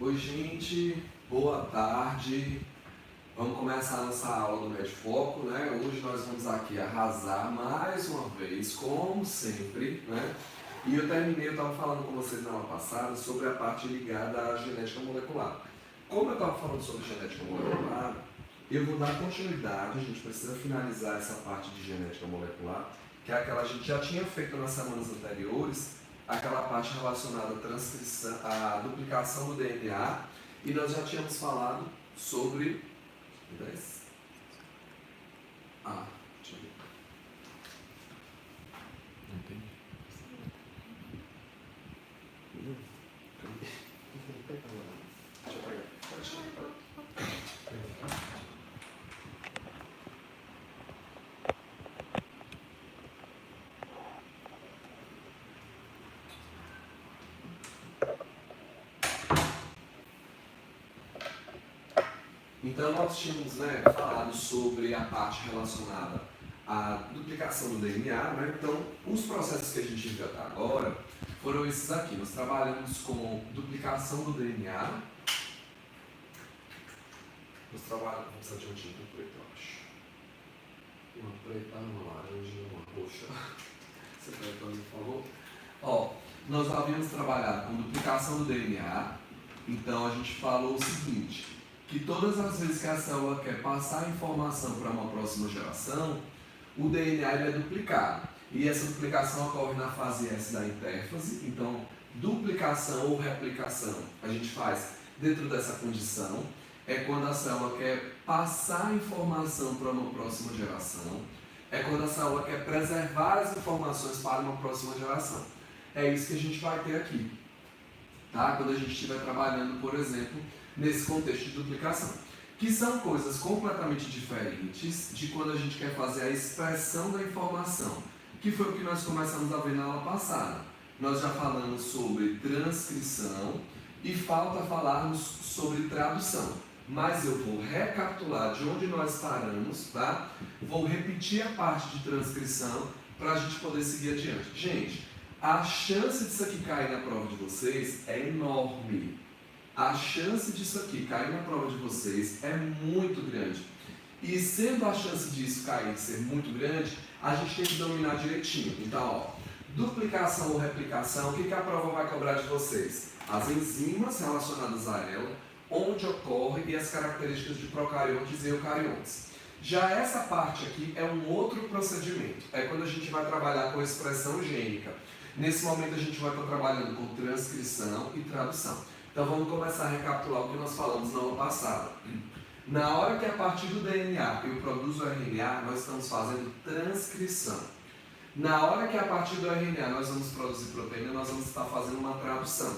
Oi, gente, boa tarde. Vamos começar a nossa aula do Medfoco, né? Hoje nós vamos aqui arrasar mais uma vez, como sempre, né? E eu estava falando com vocês na aula passada sobre a parte ligada à genética molecular. Como eu estava falando sobre genética molecular, eu vou dar continuidade, a gente precisa finalizar essa parte de genética molecular, que é aquela que a gente já tinha feito nas semanas anteriores, aquela parte relacionada à transcrição, à duplicação do DNA, e nós já tínhamos falado sobre... Deixa eu ver. Não entendi. Deixa eu pegar. Então nós tínhamos falado sobre a parte relacionada à duplicação do DNA, né? Então os processos que a gente viu até agora foram esses aqui. Nós trabalhamos com duplicação do DNA. Nós trabalhamos, vamos precisar de um tinta preto, eu acho. Uma preta, uma laranja, uma roxa. Você pode fazer, por favor? Nós havíamos trabalhado com duplicação do DNA. Então a gente falou o seguinte, que todas as vezes que a célula quer passar a informação para uma próxima geração, o DNA ele é duplicado. E essa duplicação ocorre na fase S da intérfase. Então, duplicação ou replicação a gente faz dentro dessa condição. É quando a célula quer passar a informação para uma próxima geração. É quando a célula quer preservar as informações para uma próxima geração. É isso que a gente vai ter aqui. Tá? Quando a gente estiver trabalhando, por exemplo, nesse contexto de duplicação, que são coisas completamente diferentes de quando a gente quer fazer a expressão da informação, que foi o que nós começamos a ver na aula passada. Nós já falamos sobre transcrição e falta falarmos sobre tradução, mas eu vou recapitular de onde nós paramos, tá? Vou repetir a parte de transcrição para a gente poder seguir adiante. Gente, a chance disso aqui cair na prova de vocês é enorme. A chance disso aqui cair na prova de vocês é muito grande. E sendo a chance disso cair ser muito grande, a gente tem que dominar direitinho. Então, duplicação ou replicação, o que a prova vai cobrar de vocês? As enzimas relacionadas a ela, onde ocorre e as características de procariontes e eucariontes. Já essa parte aqui é um outro procedimento. É quando a gente vai trabalhar com expressão gênica. Nesse momento a gente vai estar trabalhando com transcrição e tradução. Então vamos começar a recapitular o que nós falamos na aula passada. Na hora que a partir do DNA eu produzo o RNA, nós estamos fazendo transcrição. Na hora que a partir do RNA nós vamos produzir proteína, nós vamos estar fazendo uma tradução.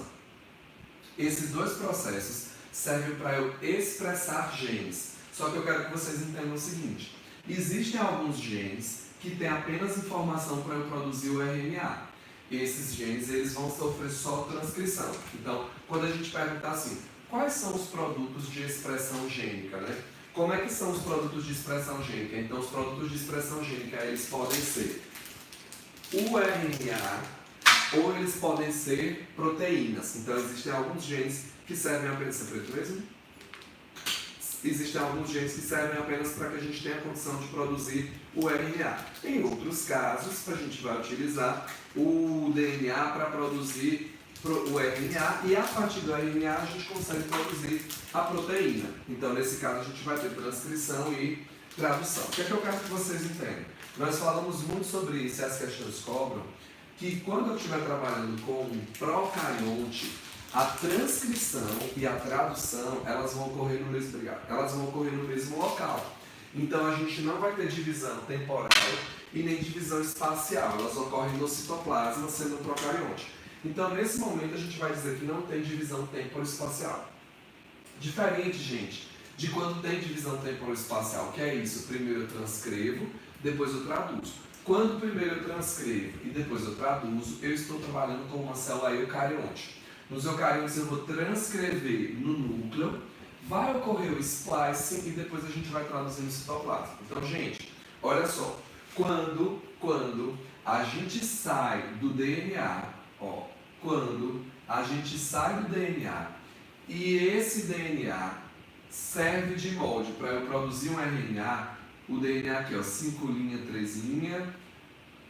Esses dois processos servem para eu expressar genes. Só que eu quero que vocês entendam o seguinte. Existem alguns genes que têm apenas informação para eu produzir o RNA. Esses genes eles vão sofrer só transcrição. Então, quando a gente perguntar assim, quais são os produtos de expressão gênica, né? Como é que são os produtos de expressão gênica? Então, os produtos de expressão gênica, eles podem ser o RNA ou eles podem ser proteínas. Então, existem alguns genes que servem apenas... Você preto mesmo? Existem alguns genes que servem apenas para que a gente tenha a condição de produzir o RNA. Em outros casos, a gente vai utilizar o DNA para produzir o RNA e a partir do RNA a gente consegue produzir a proteína. Então, nesse caso, a gente vai ter transcrição e tradução. O que é que eu quero que vocês entendam? Nós falamos muito sobre isso e as questões cobram que quando eu estiver trabalhando com um procarionte, a transcrição e a tradução, elas vão ocorrer no mesmo local. Então, a gente não vai ter divisão temporal e nem divisão espacial. Elas ocorrem no citoplasma, sendo um procarionte. Então, nesse momento, a gente vai dizer que não tem divisão temporoespacial. Diferente, gente, de quando tem divisão temporoespacial, que é isso. Primeiro eu transcrevo, depois eu traduzo. Quando primeiro eu transcrevo e depois eu traduzo, eu estou trabalhando com uma célula eucarionte. Nos eucariontes eu vou transcrever no núcleo, vai ocorrer o splicing e depois a gente vai traduzir no citoplasma. Então, gente, olha só, quando a gente sai do DNA, quando a gente sai do DNA E esse DNA serve de molde para eu produzir um RNA. O DNA aqui, ó, 5', 3',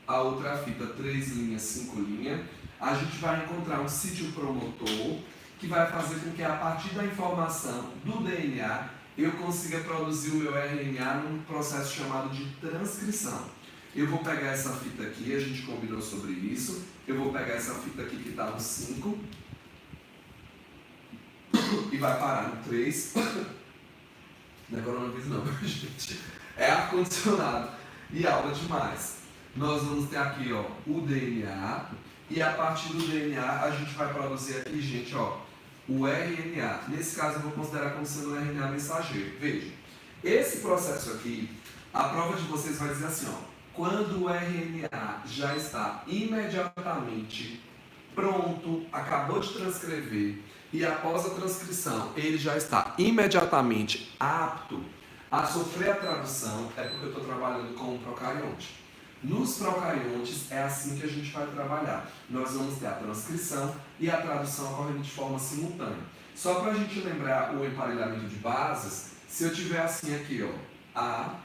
a outra fita 3', 5'. A gente vai encontrar um sítio promotor que vai fazer com que a partir da informação do DNA eu consiga produzir o meu RNA num processo chamado de transcrição. Eu vou pegar essa fita aqui, a gente combinou sobre isso. Eu vou pegar essa fita aqui que está no 5 e vai parar no 3. Não é coronavírus não, gente. É ar-condicionado e aula demais. Nós vamos ter aqui, ó, o DNA e a partir do DNA a gente vai produzir aqui, gente, ó, o RNA. Nesse caso eu vou considerar como sendo o RNA mensageiro. Veja, esse processo aqui, a prova de vocês vai dizer assim, ó, quando o RNA já está imediatamente pronto, acabou de transcrever e após a transcrição ele já está imediatamente apto a sofrer a tradução, é porque eu estou trabalhando com um procarionte. Nos procariontes é assim que a gente vai trabalhar. Nós vamos ter a transcrição e a tradução ocorrendo de forma simultânea. Só para a gente lembrar o emparelhamento de bases, se eu tiver assim aqui, ó, A,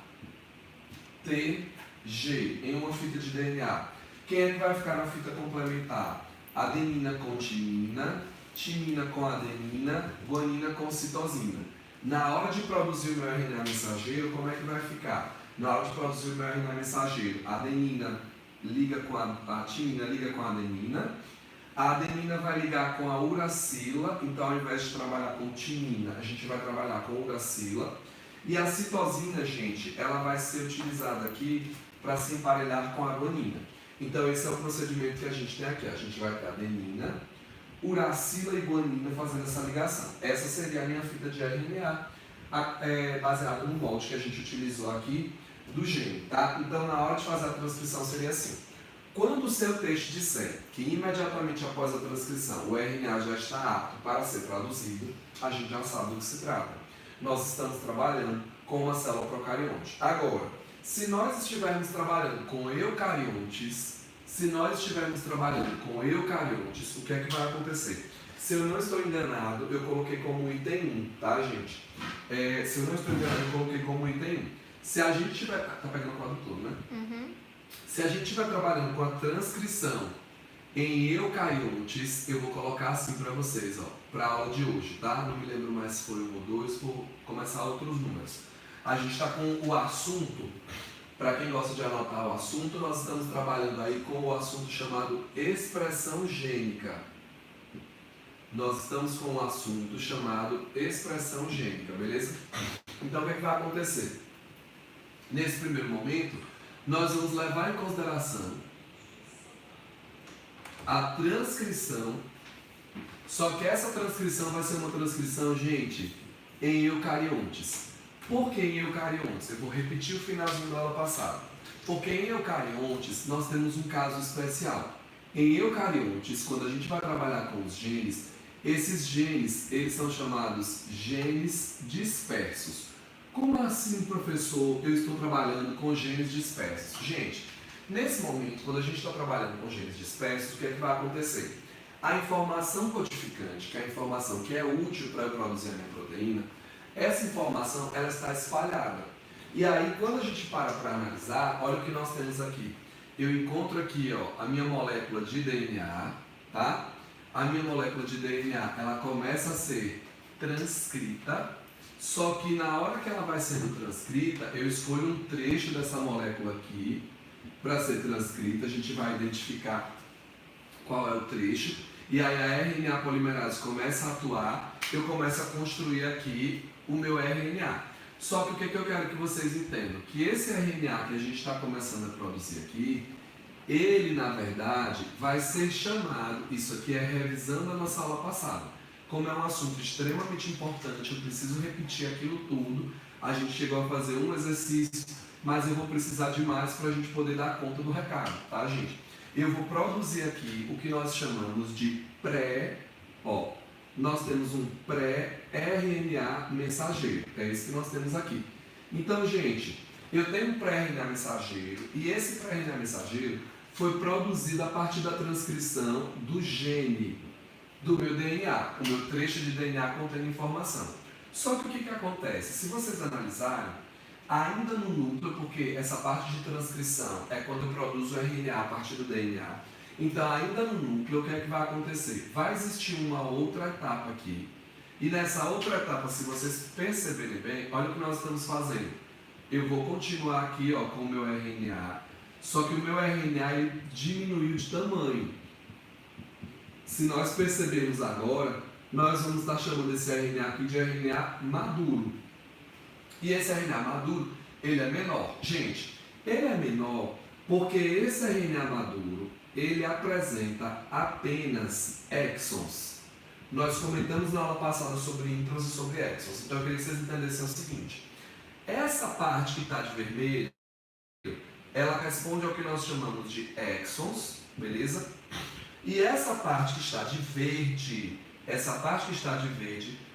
T, G, em uma fita de DNA, quem é que vai ficar na fita complementar? Adenina com timina, timina com adenina, guanina com citosina. Na hora de produzir o meu RNA mensageiro, como é que vai ficar? Na hora de produzir o meu RNA mensageiro, a adenina liga com a timina liga com a adenina vai ligar com a uracila, então ao invés de trabalhar com timina, a gente vai trabalhar com uracila. E a citosina, gente, ela vai ser utilizada aqui para se emparelhar com a guanina. Então esse é o procedimento que a gente tem aqui. A gente vai ter adenina, uracila e guanina fazendo essa ligação. Essa seria a minha fita de RNA, baseada no molde que a gente utilizou aqui do gene, tá? Então na hora de fazer a transcrição seria assim. Quando o seu texto disser que imediatamente após a transcrição o RNA já está apto para ser traduzido, a gente já sabe do que se trata. Nós estamos trabalhando com uma célula procarionte. Agora, se nós estivermos trabalhando com eucariontes, o que é que vai acontecer? Se eu não estou enganado, eu coloquei como item 1, tá, gente? Se eu não estou enganado, eu coloquei como item 1. Se a gente estiver... Tá pegando o quadro todo, né? Uhum. Se a gente estiver trabalhando com a transcrição em eucariontes, eu vou colocar assim para vocês, ó, para a aula de hoje, tá? Não me lembro mais se foi 1 ou 2, vou começar outros números. A gente está com o assunto, para quem gosta de anotar o assunto, nós estamos trabalhando aí com o assunto chamado expressão gênica. Nós estamos com um assunto chamado expressão gênica, beleza? Então o que é que vai acontecer? Nesse primeiro momento, nós vamos levar em consideração a transcrição, só que essa transcrição vai ser uma transcrição, gente, em eucariontes. Por que em eucariontes? Eu vou repetir o finalzinho da aula passada. Porque em eucariontes nós temos um caso especial. Em eucariontes, quando a gente vai trabalhar com os genes, esses genes, eles são chamados genes dispersos. Como assim, professor, eu estou trabalhando com genes dispersos? Gente, nesse momento, quando a gente está trabalhando com genes dispersos, o que é que vai acontecer? A informação codificante, que é a informação que é útil para eu produzir a minha proteína, essa informação ela está espalhada. E aí, quando a gente para analisar, olha o que nós temos aqui. Eu encontro aqui, ó, a minha molécula de DNA, tá? A minha molécula de DNA, ela começa a ser transcrita, só que na hora que ela vai sendo transcrita, eu escolho um trecho dessa molécula aqui para ser transcrita. A gente vai identificar qual é o trecho. E aí a RNA polimerase começa a atuar, eu começo a construir aqui o meu RNA. Só que o que eu quero que vocês entendam? Que esse RNA que a gente está começando a produzir aqui, ele na verdade vai ser chamado, isso aqui é revisando a nossa aula passada. Como é um assunto extremamente importante, eu preciso repetir aquilo tudo. A gente chegou a fazer um exercício, mas eu vou precisar de mais para a gente poder dar conta do recado, tá, gente? Eu vou produzir aqui o que nós chamamos de nós temos um pré-RNA mensageiro, é isso que nós temos aqui. Então, gente, eu tenho um pré-RNA mensageiro e esse pré-RNA mensageiro foi produzido a partir da transcrição do gene. do meu DNA, o meu trecho de DNA contendo informação. Só que o que acontece? Se vocês analisarem, ainda no núcleo, porque essa parte de transcrição é quando eu produzo o RNA a partir do DNA, então ainda no núcleo, o que é que vai acontecer? Vai existir uma outra etapa aqui, e nessa outra etapa, se vocês perceberem bem, olha o que nós estamos fazendo. Eu vou continuar aqui ó, com o meu RNA, só que o meu RNA ele diminuiu de tamanho. Se nós percebermos agora, nós vamos estar chamando esse RNA aqui de RNA maduro. E esse RNA maduro, ele é menor. Gente, ele é menor porque esse RNA maduro, ele apresenta apenas exons. Nós comentamos na aula passada sobre introns e sobre exons. Então eu queria que vocês entendessem o seguinte. Essa parte que está de vermelho, ela responde ao que nós chamamos de exons, beleza? E essa parte que está de verde,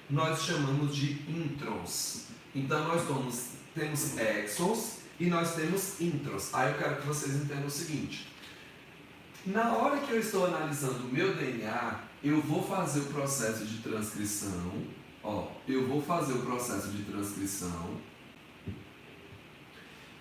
nós chamamos de introns. Então nós temos exons e nós temos introns. Aí eu quero que vocês entendam o seguinte. Na hora que eu estou analisando o meu DNA, eu vou fazer o processo de transcrição.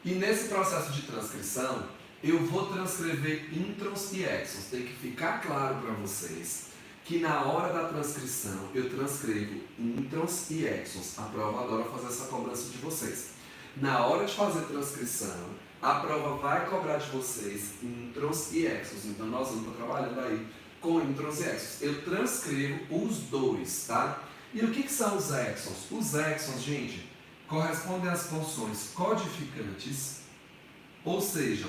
E nesse processo de transcrição, eu vou transcrever introns e exons. Tem que ficar claro para vocês que na hora da transcrição eu transcrevo introns e exons. A prova adora fazer essa cobrança de vocês. Na hora de fazer transcrição, a prova vai cobrar de vocês introns e exons. Então nós vamos estar trabalhando aí com introns e exons. Eu transcrevo os dois, tá? E o que são os exons? Os exons, gente, correspondem às porções codificantes, ou seja,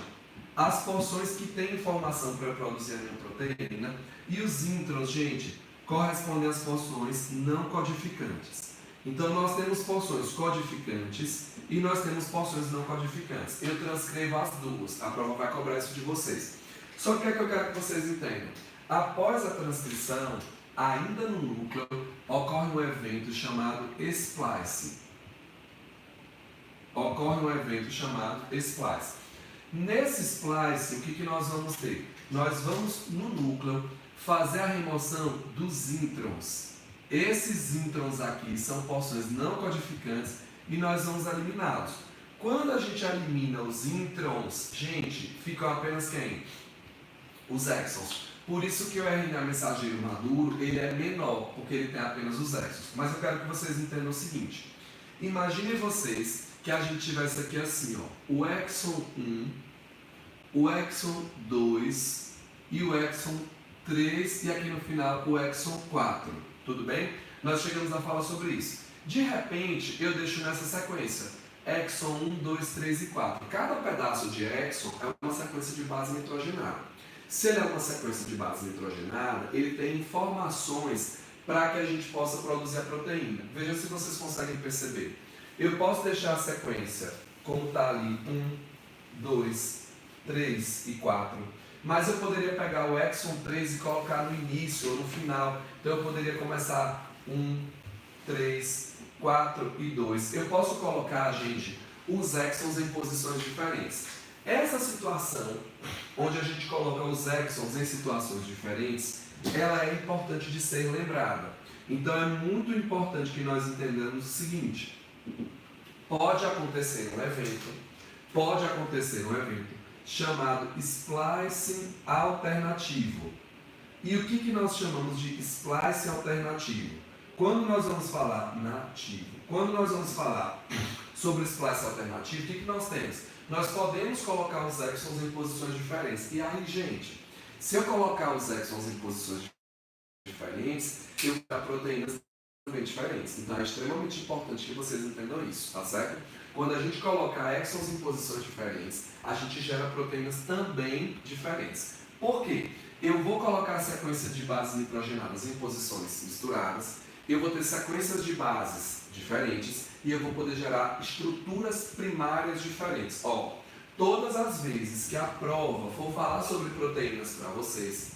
as porções que têm informação para produzir a minha proteína, e os introns, gente, correspondem às porções não codificantes. Então nós temos porções codificantes e nós temos porções não codificantes. Eu transcrevo as duas, a prova vai cobrar isso de vocês. Só que o que eu quero que vocês entendam? Após a transcrição, ainda no núcleo, ocorre um evento chamado splice. Nesse splice, o que nós vamos ter? Nós vamos, no núcleo, fazer a remoção dos introns. Esses introns aqui são porções não codificantes e nós vamos eliminá-los. Quando a gente elimina os introns, gente, ficam apenas quem? Os exons. Por isso que o RNA mensageiro maduro, ele é menor, porque ele tem apenas os exons. Mas eu quero que vocês entendam o seguinte. Imaginem vocês que a gente tivesse aqui assim, ó, o exon 1, o exon 2 e o exon 3 e aqui no final o exon 4. Tudo bem? Nós chegamos a falar sobre isso. De repente, eu deixo nessa sequência exon 1, 2, 3 e 4. Cada pedaço de exon é uma sequência de base nitrogenada. Se ele é uma sequência de base nitrogenada, ele tem informações para que a gente possa produzir a proteína. Veja se vocês conseguem perceber. Eu posso deixar a sequência como está ali, 1, 2, 3 e 4. Mas eu poderia pegar o exon 3 e colocar no início ou no final. Então eu poderia começar 1, 3, 4 e 2. Eu posso colocar, gente, os exons em posições diferentes. Essa situação, onde a gente coloca os exons em situações diferentes, ela é importante de ser lembrada. Então é muito importante que nós entendamos o seguinte. Pode acontecer um evento chamado splicing alternativo. E o que nós chamamos de splicing alternativo? Quando nós vamos falar sobre o splice alternativo, o que nós temos? Nós podemos colocar os exons em posições diferentes. E aí, gente, se eu colocar os exons em posições diferentes, eu vou ter proteínas também diferentes. Então é extremamente importante que vocês entendam isso, tá certo? Quando a gente coloca exons em posições diferentes, a gente gera proteínas também diferentes. Por quê? Eu vou colocar a sequência de bases nitrogenadas em posições misturadas, eu vou ter sequências de bases diferentes e eu vou poder gerar estruturas primárias diferentes. Ó, todas as vezes que a prova for falar sobre proteínas para vocês,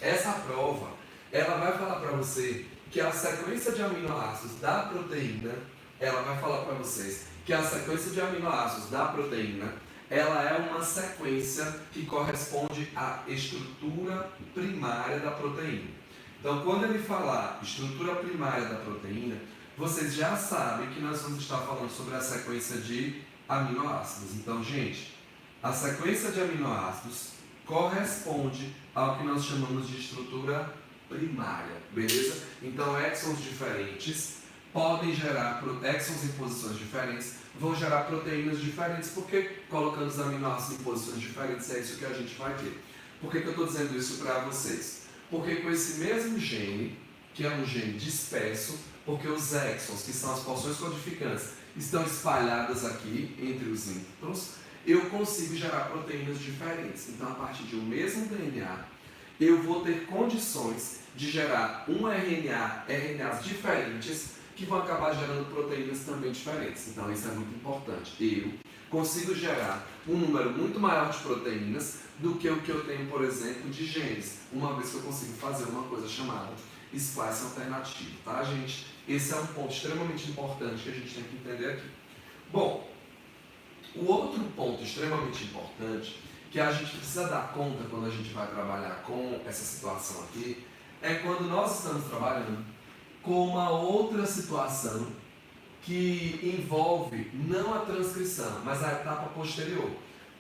essa prova, ela vai falar para você que a sequência de aminoácidos da proteína, ela é uma sequência que corresponde à estrutura primária da proteína. Então, quando ele falar estrutura primária da proteína, vocês já sabem que nós vamos estar falando sobre a sequência de aminoácidos. Então, gente, a sequência de aminoácidos corresponde ao que nós chamamos de estrutura primária, beleza? Então, exons diferentes podem gerar, exons em posições diferentes, vão gerar proteínas diferentes, porque colocando os aminoácidos em posições diferentes é isso que a gente vai ter. Por que eu estou dizendo isso para vocês? Porque com esse mesmo gene, que é um gene disperso, porque os exons, que são as porções codificantes, estão espalhadas aqui entre os introns, eu consigo gerar proteínas diferentes. Então, a partir de um mesmo DNA, eu vou ter condições de gerar um RNA, RNAs diferentes, que vão acabar gerando proteínas também diferentes. Então, isso é muito importante. Eu consigo gerar um número muito maior de proteínas do que o que eu tenho, por exemplo, de genes, uma vez que eu consigo fazer uma coisa chamada splice alternativo, tá, gente? Esse é um ponto extremamente importante que a gente tem que entender aqui. Bom, o outro ponto extremamente importante que a gente precisa dar conta quando a gente vai trabalhar com essa situação aqui é quando nós estamos trabalhando com uma outra situação que envolve não a transcrição, mas a etapa posterior.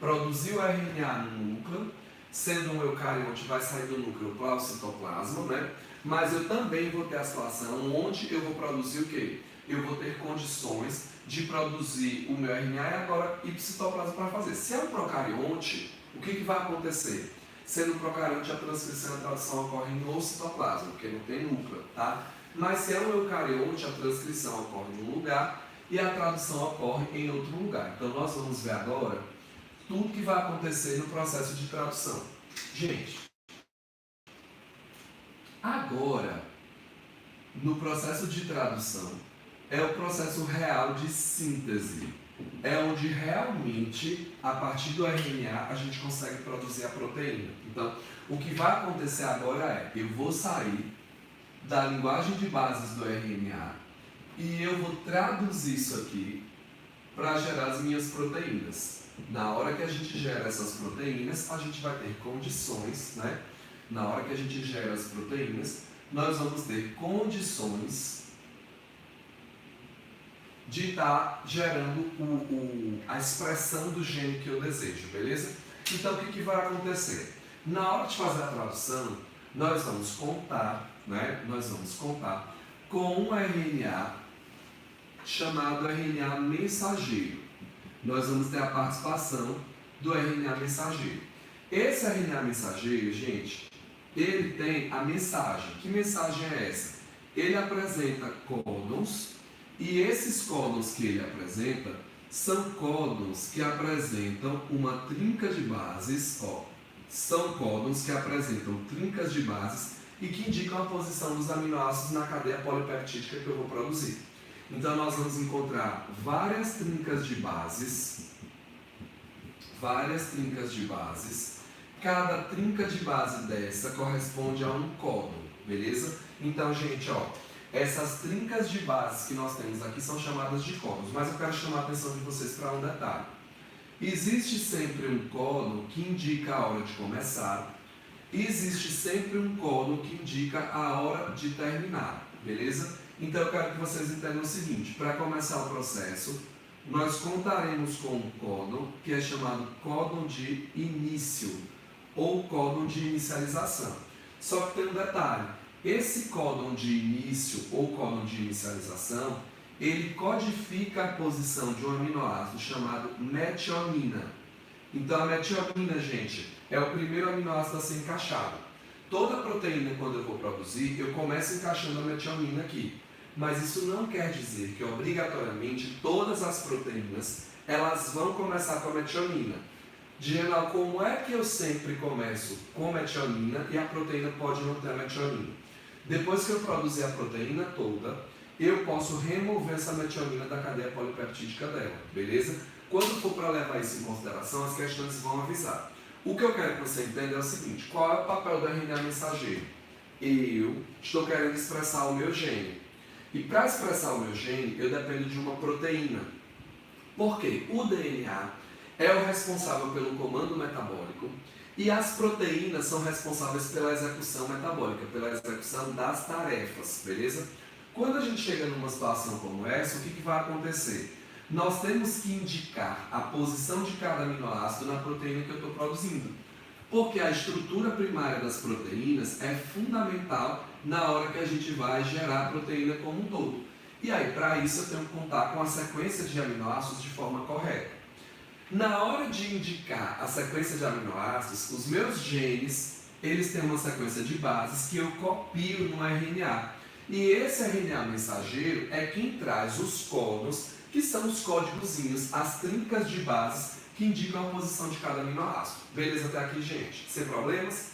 Produzir o RNA no núcleo, sendo um eucarionte, vai sair do núcleo para o citoplasma, né? Mas eu também vou ter a situação onde eu vou produzir o quê? Eu vou ter condições de produzir o meu RNA e agora ir para o citoplasma para fazer. Se é um procarionte, o que vai acontecer? Sendo um procarionte, a transcrição e a tradução ocorrem no citoplasma, porque não tem núcleo, tá? Mas se é um eucarionte, a transcrição ocorre em um lugar e a tradução ocorre em outro lugar. Então nós vamos ver agora tudo que vai acontecer no processo de tradução. Gente, agora, no processo de tradução, é o processo real de síntese. É onde realmente, a partir do RNA, a gente consegue produzir a proteína. Então, o que vai acontecer agora é, eu vou sair da linguagem de bases do RNA e eu vou traduzir isso aqui para gerar as minhas proteínas. Na hora que a gente gera essas proteínas, a gente vai ter condições, né? Na hora que a gente gera as proteínas, nós vamos ter condições de estar gerando a expressão do gene que eu desejo, beleza? Então, o que vai acontecer? Na hora de fazer a tradução, nós vamos contar, né? Nós vamos contar com um RNA chamado RNA mensageiro. Nós vamos ter a participação do RNA mensageiro. Esse RNA mensageiro, gente, ele tem a mensagem. Que mensagem é essa? Ele apresenta códons e esses códons que ele apresenta são códons que apresentam uma trinca de bases, ó. São códons que apresentam trincas de bases e que indicam a posição dos aminoácidos na cadeia polipeptídica que eu vou produzir. Então, nós vamos encontrar várias trincas de bases. Cada trinca de base dessa corresponde a um códon, beleza? Então, gente, ó, essas trincas de bases que nós temos aqui são chamadas de códons, mas eu quero chamar a atenção de vocês para um detalhe. Existe sempre um códon que indica a hora de começar, e existe sempre um códon que indica a hora de terminar, beleza? Então eu quero que vocês entendam o seguinte, para começar o processo, nós contaremos com um códon que é chamado códon de início, ou códon de inicialização. Só que tem um detalhe, esse códon de início ou códon de inicialização, ele codifica a posição de um aminoácido chamado metionina. Então a metionina, gente, é o primeiro aminoácido a ser encaixado. Toda proteína, quando eu vou produzir, eu começo encaixando a metionina aqui. Mas isso não quer dizer que obrigatoriamente todas as proteínas elas vão começar com a metionina. De geral, como é que eu sempre começo com metionina e a proteína pode não ter a metionina? Depois que eu produzir a proteína toda, eu posso remover essa metionina da cadeia polipeptídica dela, beleza? Quando for para levar isso em consideração, as questões vão avisar. O que eu quero que você entenda é o seguinte, qual é o papel do RNA mensageiro? Eu estou querendo expressar o meu gene. E para expressar o meu gene, eu dependo de uma proteína. Por quê? O DNA é o responsável pelo comando metabólico E as proteínas são responsáveis pela execução metabólica, pela execução das tarefas, beleza? Quando a gente chega numa situação como essa, o que vai acontecer? Nós temos que indicar a posição de cada aminoácido na proteína que eu estou produzindo. Porque a estrutura primária das proteínas é fundamental na hora que a gente vai gerar a proteína como um todo. E aí, para isso, eu tenho que contar com a sequência de aminoácidos de forma correta. Na hora de indicar a sequência de aminoácidos, os meus genes, eles têm uma sequência de bases que eu copio no RNA. E esse RNA mensageiro é quem traz os códons, que são os códigozinhos, as trincas de bases que indicam a posição de cada aminoácido. Beleza até aqui, gente? Sem problemas?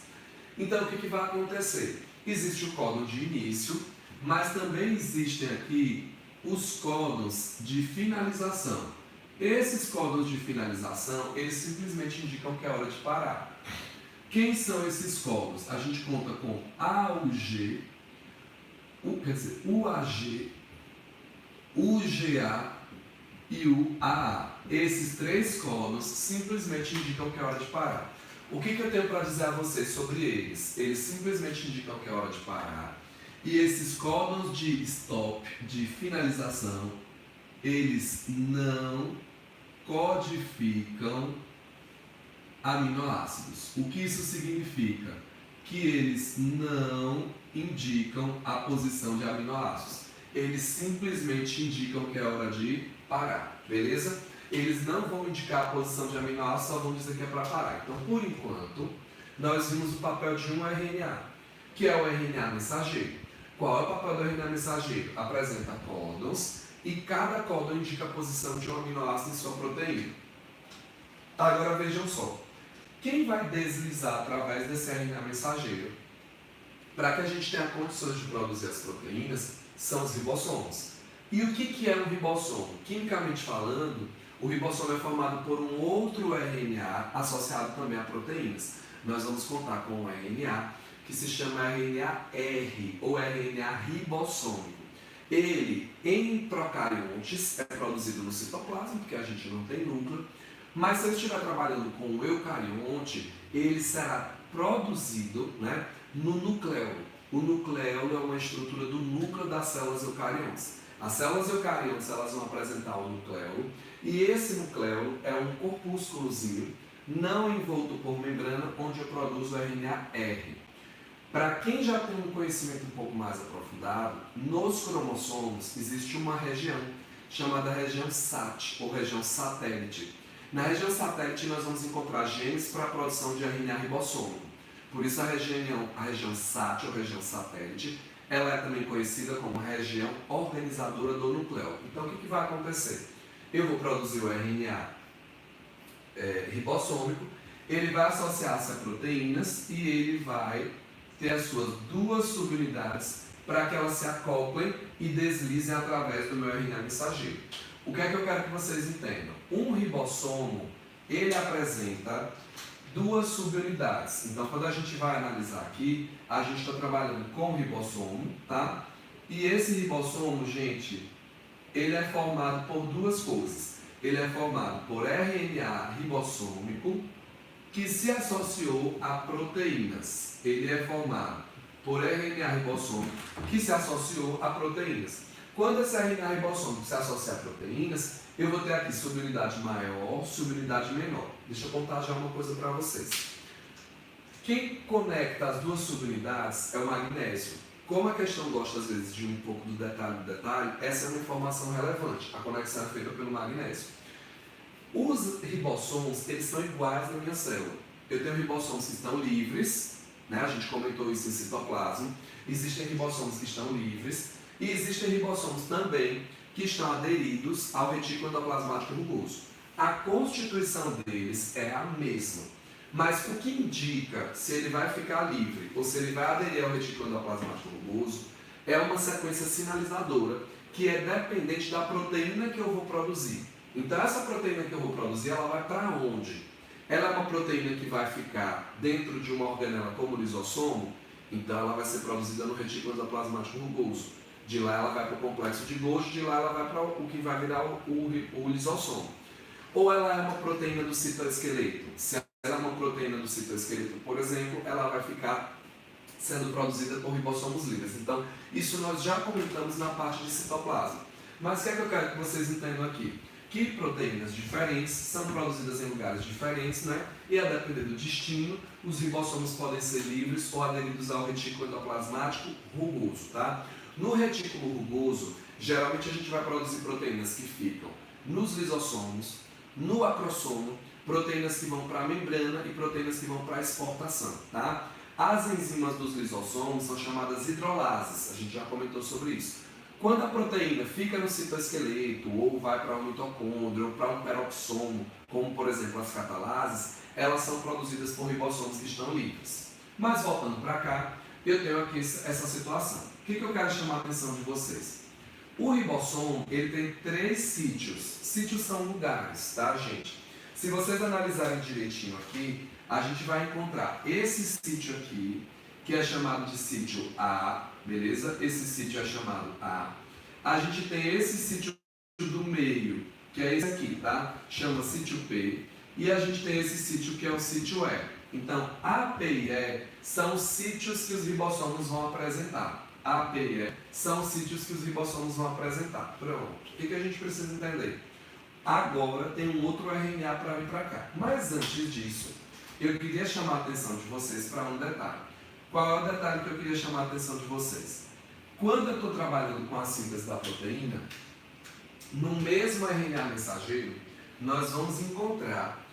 Então, o que vai acontecer? Existe o códon de início, mas também existem aqui os códons de finalização. Esses códons de finalização, eles simplesmente indicam que é hora de parar. Quem são esses códons? A gente conta com AUG, UAG, UGA e UAA. Esses três códons simplesmente indicam que é hora de parar. O que eu tenho para dizer a vocês sobre eles? Eles simplesmente indicam que é hora de parar. E esses códons de stop, de finalização, eles não codificam aminoácidos. O que isso significa? Que eles não indicam a posição de aminoácidos. Eles simplesmente indicam que é hora de parar, beleza? Eles não vão indicar a posição de aminoácidos, só vão dizer que é para parar. Então, por enquanto, nós vimos o papel de um RNA, que é o RNA mensageiro. Qual é o papel do RNA mensageiro? Apresenta códons e cada códon indica a posição de um aminoácido em sua proteína. Agora vejam só, quem vai deslizar através desse RNA mensageiro para que a gente tenha condições de produzir as proteínas são os ribossomos. E o que é um ribossomo? Quimicamente falando, o ribossomo é formado por um outro RNA associado também a proteínas. Nós vamos contar com um RNA que se chama RNA-R, ou RNA ribossômico. Ele, em procariontes, é produzido no citoplasma, porque a gente não tem núcleo, mas se eu estiver trabalhando com o eucarionte, ele será produzido, né, no nucleolo. O nucleolo é uma estrutura do núcleo das células eucariontes. As células eucariontes, elas vão apresentar o nucleolo, e esse nucleolo é um corpúsculozinho não envolto por membrana, onde eu produzo o RNA-R. Para quem já tem um conhecimento um pouco mais aprofundado, nos cromossomos existe uma região chamada região SAT, ou região satélite. Na região satélite nós vamos encontrar genes para a produção de RNA ribossômico. Por isso a região SAT, ou região satélite, ela é também conhecida como região organizadora do nucleolo. Então o que vai acontecer? Eu vou produzir o RNA ribossômico, ele vai associar-se a proteínas e ele vai ter as suas duas subunidades para que elas se acoplem e deslizem através do meu RNA mensageiro. O que é que eu quero que vocês entendam? Um ribossomo, ele apresenta duas subunidades. Então, quando a gente vai analisar aqui, a gente está trabalhando com o ribossomo, tá? E esse ribossomo, gente, ele é formado por duas coisas. Ele é formado por RNA ribossômico, que se associou a proteínas. Ele é formado por RNA ribossômico, que se associou a proteínas. Quando esse RNA ribossômico se associa a proteínas, eu vou ter aqui subunidade maior, subunidade menor. Deixa eu contar já uma coisa para vocês. Quem conecta as duas subunidades é o magnésio. Como a questão gosta às vezes de um pouco do detalhe, essa é uma informação relevante. A conexão é feita pelo magnésio. Os ribossomos, eles são iguais na minha célula. Eu tenho ribossomos que estão livres, né? A gente comentou isso em citoplasma. Existem ribossomos que estão livres e existem ribossomos também que estão aderidos ao retículo endoplasmático rugoso. A constituição deles é a mesma, mas o que indica se ele vai ficar livre ou se ele vai aderir ao retículo endoplasmático rugoso é uma sequência sinalizadora que é dependente da proteína que eu vou produzir. Então essa proteína que eu vou produzir, ela vai para onde? Ela é uma proteína que vai ficar dentro de uma organela como o lisossomo, então ela vai ser produzida no retículo endoplasmático rugoso. De lá ela vai para o complexo de Golgi, de lá ela vai para o que vai virar o lisossomo. Ou ela é uma proteína do citoesqueleto. Se ela é uma proteína do citoesqueleto, por exemplo, ela vai ficar sendo produzida por ribossomos livres. Então, isso nós já comentamos na parte de citoplasma. Mas o que é que eu quero que vocês entendam aqui? Que proteínas diferentes são produzidas em lugares diferentes, né? E a depender do destino, os ribossomos podem ser livres ou aderidos ao retículo endoplasmático rugoso, tá? No retículo rugoso, geralmente a gente vai produzir proteínas que ficam nos lisossomos, no acrossomo, proteínas que vão para a membrana e proteínas que vão para a exportação, tá? As enzimas dos lisossomos são chamadas hidrolases, a gente já comentou sobre isso. Quando a proteína fica no citoesqueleto, ou vai para um mitocôndrio, ou para um peroxomo, como por exemplo as catalases, elas são produzidas por ribossomos que estão livres. Mas voltando para cá, eu tenho aqui essa situação. O que eu quero chamar a atenção de vocês? O ribossomo, ele tem 3 sítios. Sítios são lugares, tá, gente? Se vocês analisarem direitinho aqui, a gente vai encontrar esse sítio aqui, que é chamado de sítio A, beleza? Esse sítio é chamado A. A gente tem esse sítio do meio, que é esse aqui, tá? Chama sítio P. E a gente tem esse sítio que é o sítio E. Então, A, P e E são os sítios que os ribossomos vão apresentar. A, P e E são os sítios que os ribossomos vão apresentar. Pronto. O que a gente precisa entender? Agora tem um outro RNA para vir para cá. Mas antes disso, eu queria chamar a atenção de vocês para um detalhe. Qual é o detalhe que eu queria chamar a atenção de vocês? Quando eu estou trabalhando com a síntese da proteína, no mesmo RNA mensageiro, nós vamos encontrar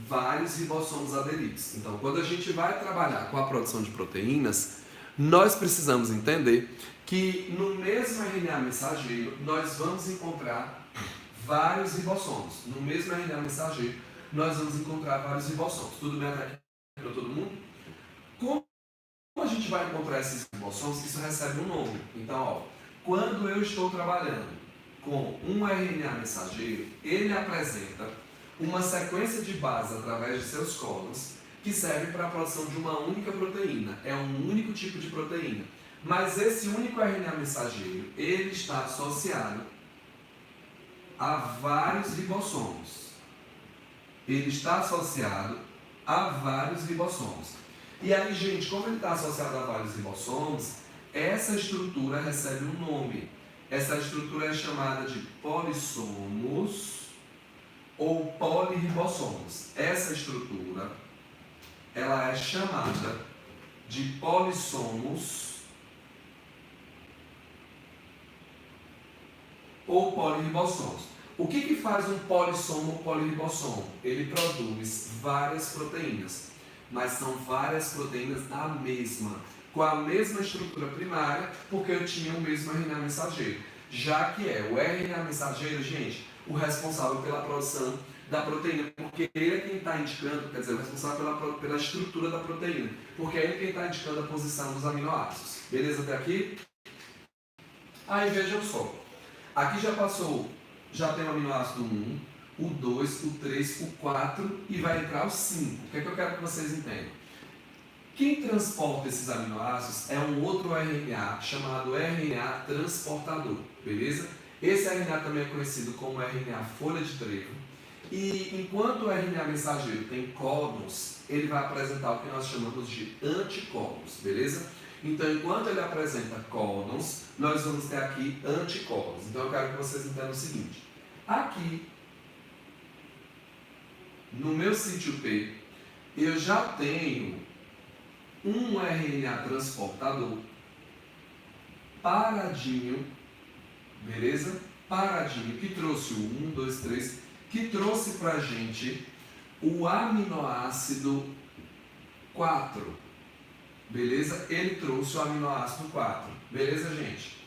vários ribossomos aderidos. Então, quando a gente vai trabalhar com a produção de proteínas, nós precisamos entender que no mesmo RNA mensageiro, nós vamos encontrar vários ribossomos. No mesmo RNA mensageiro, nós vamos encontrar vários ribossomos. Tudo bem até aqui para todo mundo? Como a gente vai encontrar esses ribossomos? Isso recebe um nome. Então, ó, quando eu estou trabalhando com um RNA mensageiro, ele apresenta uma sequência de bases através de seus códons que serve para a produção de uma única proteína. É um único tipo de proteína. Mas esse único RNA mensageiro, ele está associado a vários ribossomos. Ele está associado a vários ribossomos. E aí, gente, como ele está associado a vários ribossomos, essa estrutura recebe um nome. Essa estrutura é chamada de polissomos ou polirribossomos. Essa estrutura, ela é chamada de polissomos ou polirribossomos. O que faz um polissomo ou polirribossomo? Ele produz várias proteínas, mas são várias proteínas da mesma, com a mesma estrutura primária, porque eu tinha o mesmo RNA mensageiro. Já que é o RNA mensageiro, gente, o responsável pela produção da proteína, porque ele é quem está indicando, quer dizer, o responsável pela estrutura da proteína, porque é ele quem está indicando a posição dos aminoácidos. Beleza até aqui? Aí vejam só, aqui já tem o aminoácido 1, o 2, o 3, o 4 e vai entrar o 5. O que é que eu quero que vocês entendam? Quem transporta esses aminoácidos é um outro RNA chamado RNA transportador, beleza? Esse RNA também é conhecido como RNA folha de trevo. E enquanto o RNA mensageiro tem códons, ele vai apresentar o que nós chamamos de anticódons, beleza? Então, enquanto ele apresenta códons, nós vamos ter aqui anticódons. Então, eu quero que vocês entendam o seguinte. Aqui, no meu sítio P, eu já tenho um RNA transportador paradinho, beleza? Paradinho, que trouxe o 1, 2, 3, que trouxe pra gente o aminoácido 4. Beleza? Ele trouxe o aminoácido 4. Beleza, gente?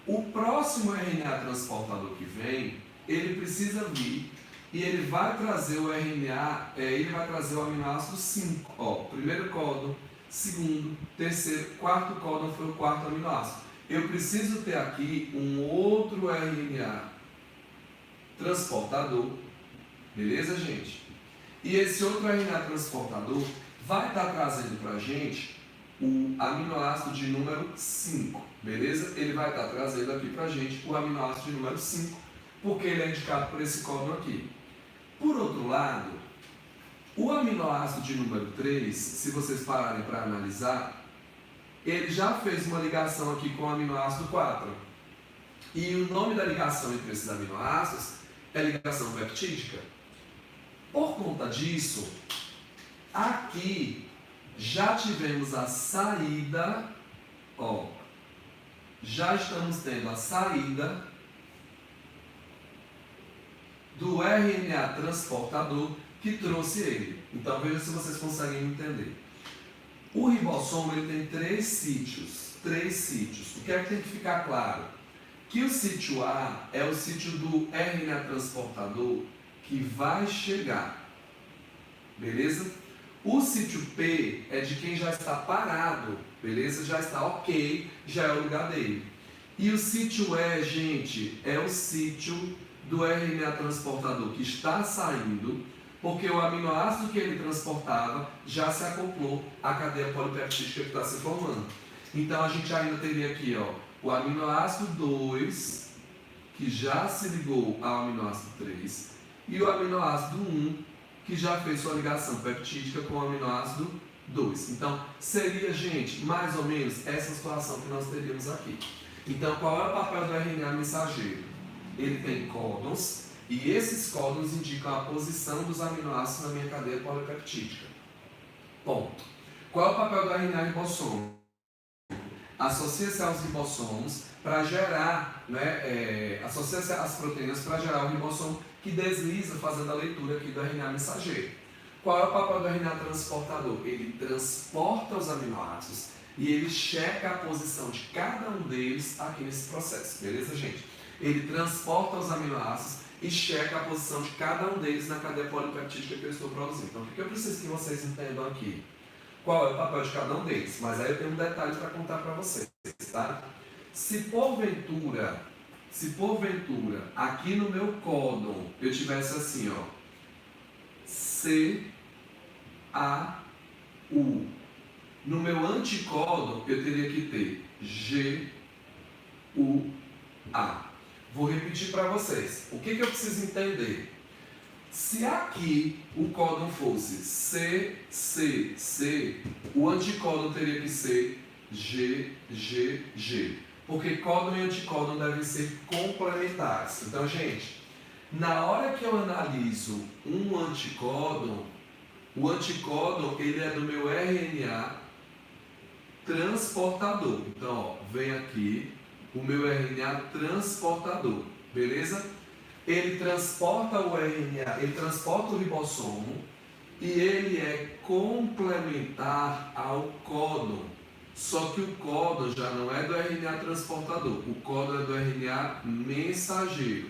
O próximo RNA transportador que vem, ele precisa vir e ele vai trazer o RNA, ele vai trazer o aminoácido 5. Ó, primeiro códon, segundo, terceiro, quarto códon foi o quarto aminoácido. Eu preciso ter aqui um outro RNA transportador. Beleza, gente? E esse outro RNA transportador vai estar trazendo pra gente o aminoácido de número 5, beleza? Ele vai estar trazendo aqui pra gente o aminoácido de número 5, porque ele é indicado por esse códon aqui. Por outro lado, O aminoácido de número 3, se vocês pararem para analisar, ele já fez uma ligação aqui com o aminoácido 4. E o nome da ligação entre esses aminoácidos é ligação peptídica. Por conta disso, aqui já tivemos a saída, já estamos tendo a saída do RNA transportador que trouxe ele. Então veja se vocês conseguem entender. O ribossomo ele tem três sítios. O que é que tem que ficar claro? Que o sítio A é o sítio do RNA transportador que vai chegar. Beleza? O sítio P é de quem já está parado. Beleza? Já está ok, já é o lugar dele. E o sítio E, gente, é o sítio do RNA transportador que está saindo, porque o aminoácido que ele transportava já se acoplou à cadeia polipeptídica que está se formando. Então a gente ainda teria aqui o aminoácido 2, que já se ligou ao aminoácido 3, e o aminoácido 1, que já fez sua ligação peptídica com o aminoácido 2. Então seria, gente, mais ou menos essa situação que nós teríamos aqui. Então qual é o papel do RNA mensageiro? Ele tem códons, e esses códons indicam a posição dos aminoácidos na minha cadeia polipeptídica. Ponto. Qual é o papel do RNA ribossomo? Associa-se aos ribossomos para gerar, associa-se às proteínas para gerar o ribossomo que desliza fazendo a leitura aqui do RNA mensageiro. Qual é o papel do RNA transportador? Ele transporta os aminoácidos e ele checa a posição de cada um deles aqui nesse processo, beleza, gente? Ele transporta os aminoácidos e checa a posição de cada um deles na cadeia polipeptídica que eu estou produzindo. Então, o que eu preciso que vocês entendam aqui? Qual é o papel de cada um deles? Mas aí eu tenho um detalhe para contar para vocês, tá? Se porventura, aqui no meu códon, eu tivesse assim, C, A, U. No meu anticódon, eu teria que ter G, U, A. Vou repetir para vocês. O que eu preciso entender? Se aqui o códon fosse C, C, C, o anticódon teria que ser G, G, G. Porque códon e anticódon devem ser complementares. Então, gente, na hora que eu analiso um anticódon, o anticódon ele é do meu RNA transportador. Então, vem aqui o meu RNA transportador, beleza? Ele transporta o RNA, ele transporta o ribossomo e ele é complementar ao códon. Só que o códon já não é do RNA transportador, o códon é do RNA mensageiro,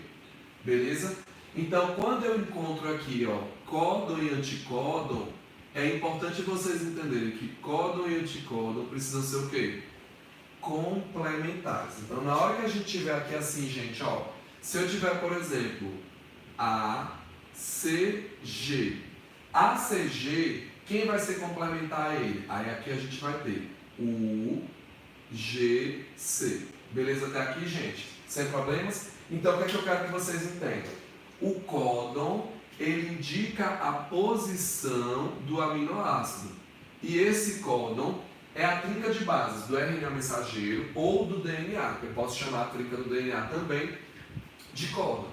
beleza? Então, quando eu encontro aqui, códon e anticódon, é importante vocês entenderem que códon e anticódon precisam ser o quê? Complementares. Então, na hora que a gente tiver aqui assim, gente, se eu tiver, por exemplo, ACG. ACG, quem vai ser complementar a ele? Aí aqui a gente vai ter UGC. Beleza até aqui, gente? Sem problemas? Então, o que é que eu quero que vocês entendam? O códon, ele indica a posição do aminoácido. E esse códon é a trinca de bases do RNA mensageiro ou do DNA, que eu posso chamar a trinca do DNA também de códon.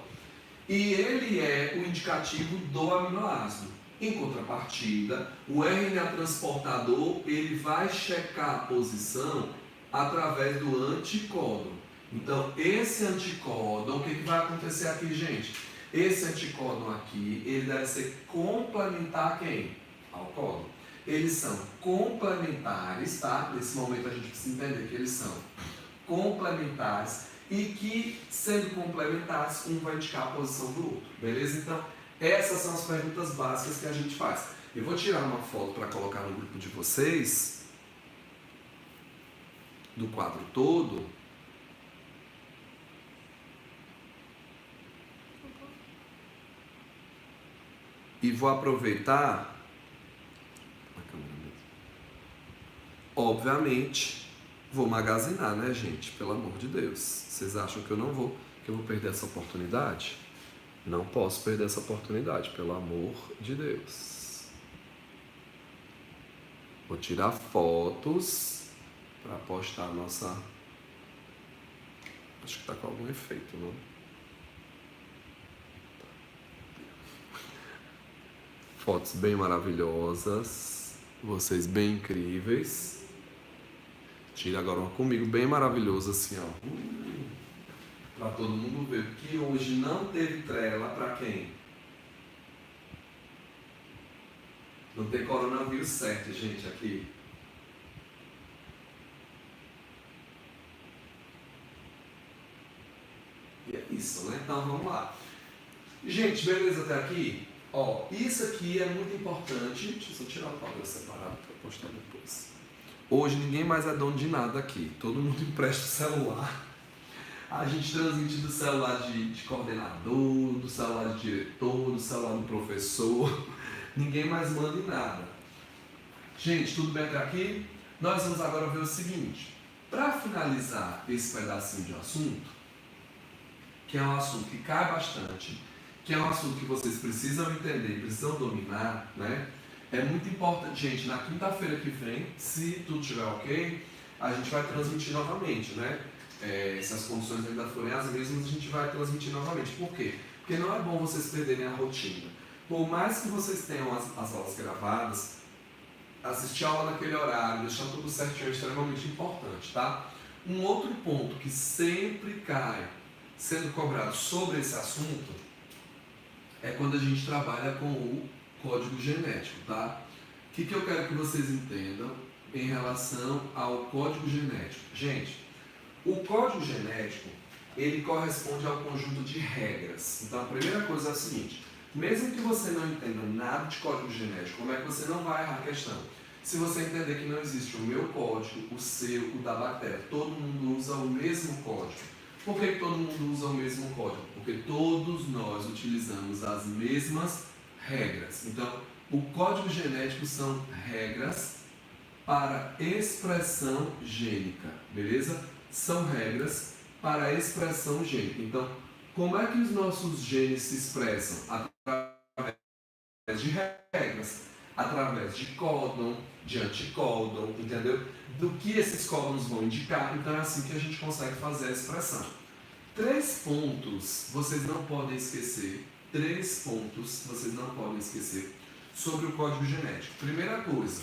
E ele é o indicativo do aminoácido. Em contrapartida, o RNA transportador ele vai checar a posição através do anticódon. Então, esse anticódon, o que vai acontecer aqui, gente? Esse anticódon aqui, ele deve ser complementar a quem? Ao códon. Eles são complementares, tá? Nesse momento a gente precisa entender que eles são complementares e que, sendo complementares, um vai indicar a posição do outro, beleza? Então, essas são as perguntas básicas que a gente faz. Eu vou tirar uma foto para colocar no grupo de vocês, do quadro todo. E vou aproveitar, obviamente, vou magasinar, né, gente? Pelo amor de Deus. Vocês acham que eu não vou, que eu vou perder essa oportunidade? Não posso perder essa oportunidade, pelo amor de Deus. Vou tirar fotos para postar a nossa... Acho que tá com algum efeito, não? Fotos bem maravilhosas. Vocês bem incríveis. Tira agora uma comigo bem maravilhoso assim, ó. Para todo mundo ver que hoje não teve trela para quem? Não tem coronavírus certo, gente, aqui. E é isso, né? Então vamos lá. Gente, beleza até aqui? Ó, isso aqui é muito importante. Deixa eu só tirar o quadro separado para postar depois. Hoje ninguém mais é dono de nada aqui. Todo mundo empresta o celular. A gente transmite do celular de coordenador, do celular de diretor, do celular do professor. Ninguém mais manda em nada. Gente, tudo bem até aqui? Nós vamos agora ver o seguinte. Para finalizar esse pedacinho de assunto, que é um assunto que cai bastante, que é um assunto que vocês precisam entender, precisam dominar, né? É muito importante, gente, na quinta-feira que vem, se tudo estiver ok, a gente vai transmitir novamente, né? Se as condições ainda forem as mesmas, a gente vai transmitir novamente. Por quê? Porque não é bom vocês perderem a rotina. Por mais que vocês tenham as aulas gravadas, assistir a aula naquele horário, deixar tudo certinho é extremamente importante, tá? Um outro ponto que sempre cai sendo cobrado sobre esse assunto é quando a gente trabalha com o código genético, tá? O que eu quero que vocês entendam em relação ao código genético? Gente, o código genético, ele corresponde ao conjunto de regras. Então, a primeira coisa é a seguinte: mesmo que você não entenda nada de código genético, como é que você não vai errar a questão? Se você entender que não existe o meu código, o seu, o da bactéria, todo mundo usa o mesmo código. Por que todo mundo usa o mesmo código? Porque todos nós utilizamos as mesmas regras. Então, o código genético são regras para expressão gênica, beleza? São regras para expressão gênica. Então, como é que os nossos genes se expressam? Através de regras, através de códon, de anticódon, entendeu? Do que esses códons vão indicar. Então é assim que a gente consegue fazer a expressão. 3 pontos vocês não podem esquecer. 3 pontos vocês não podem esquecer sobre o código genético. Primeira coisa,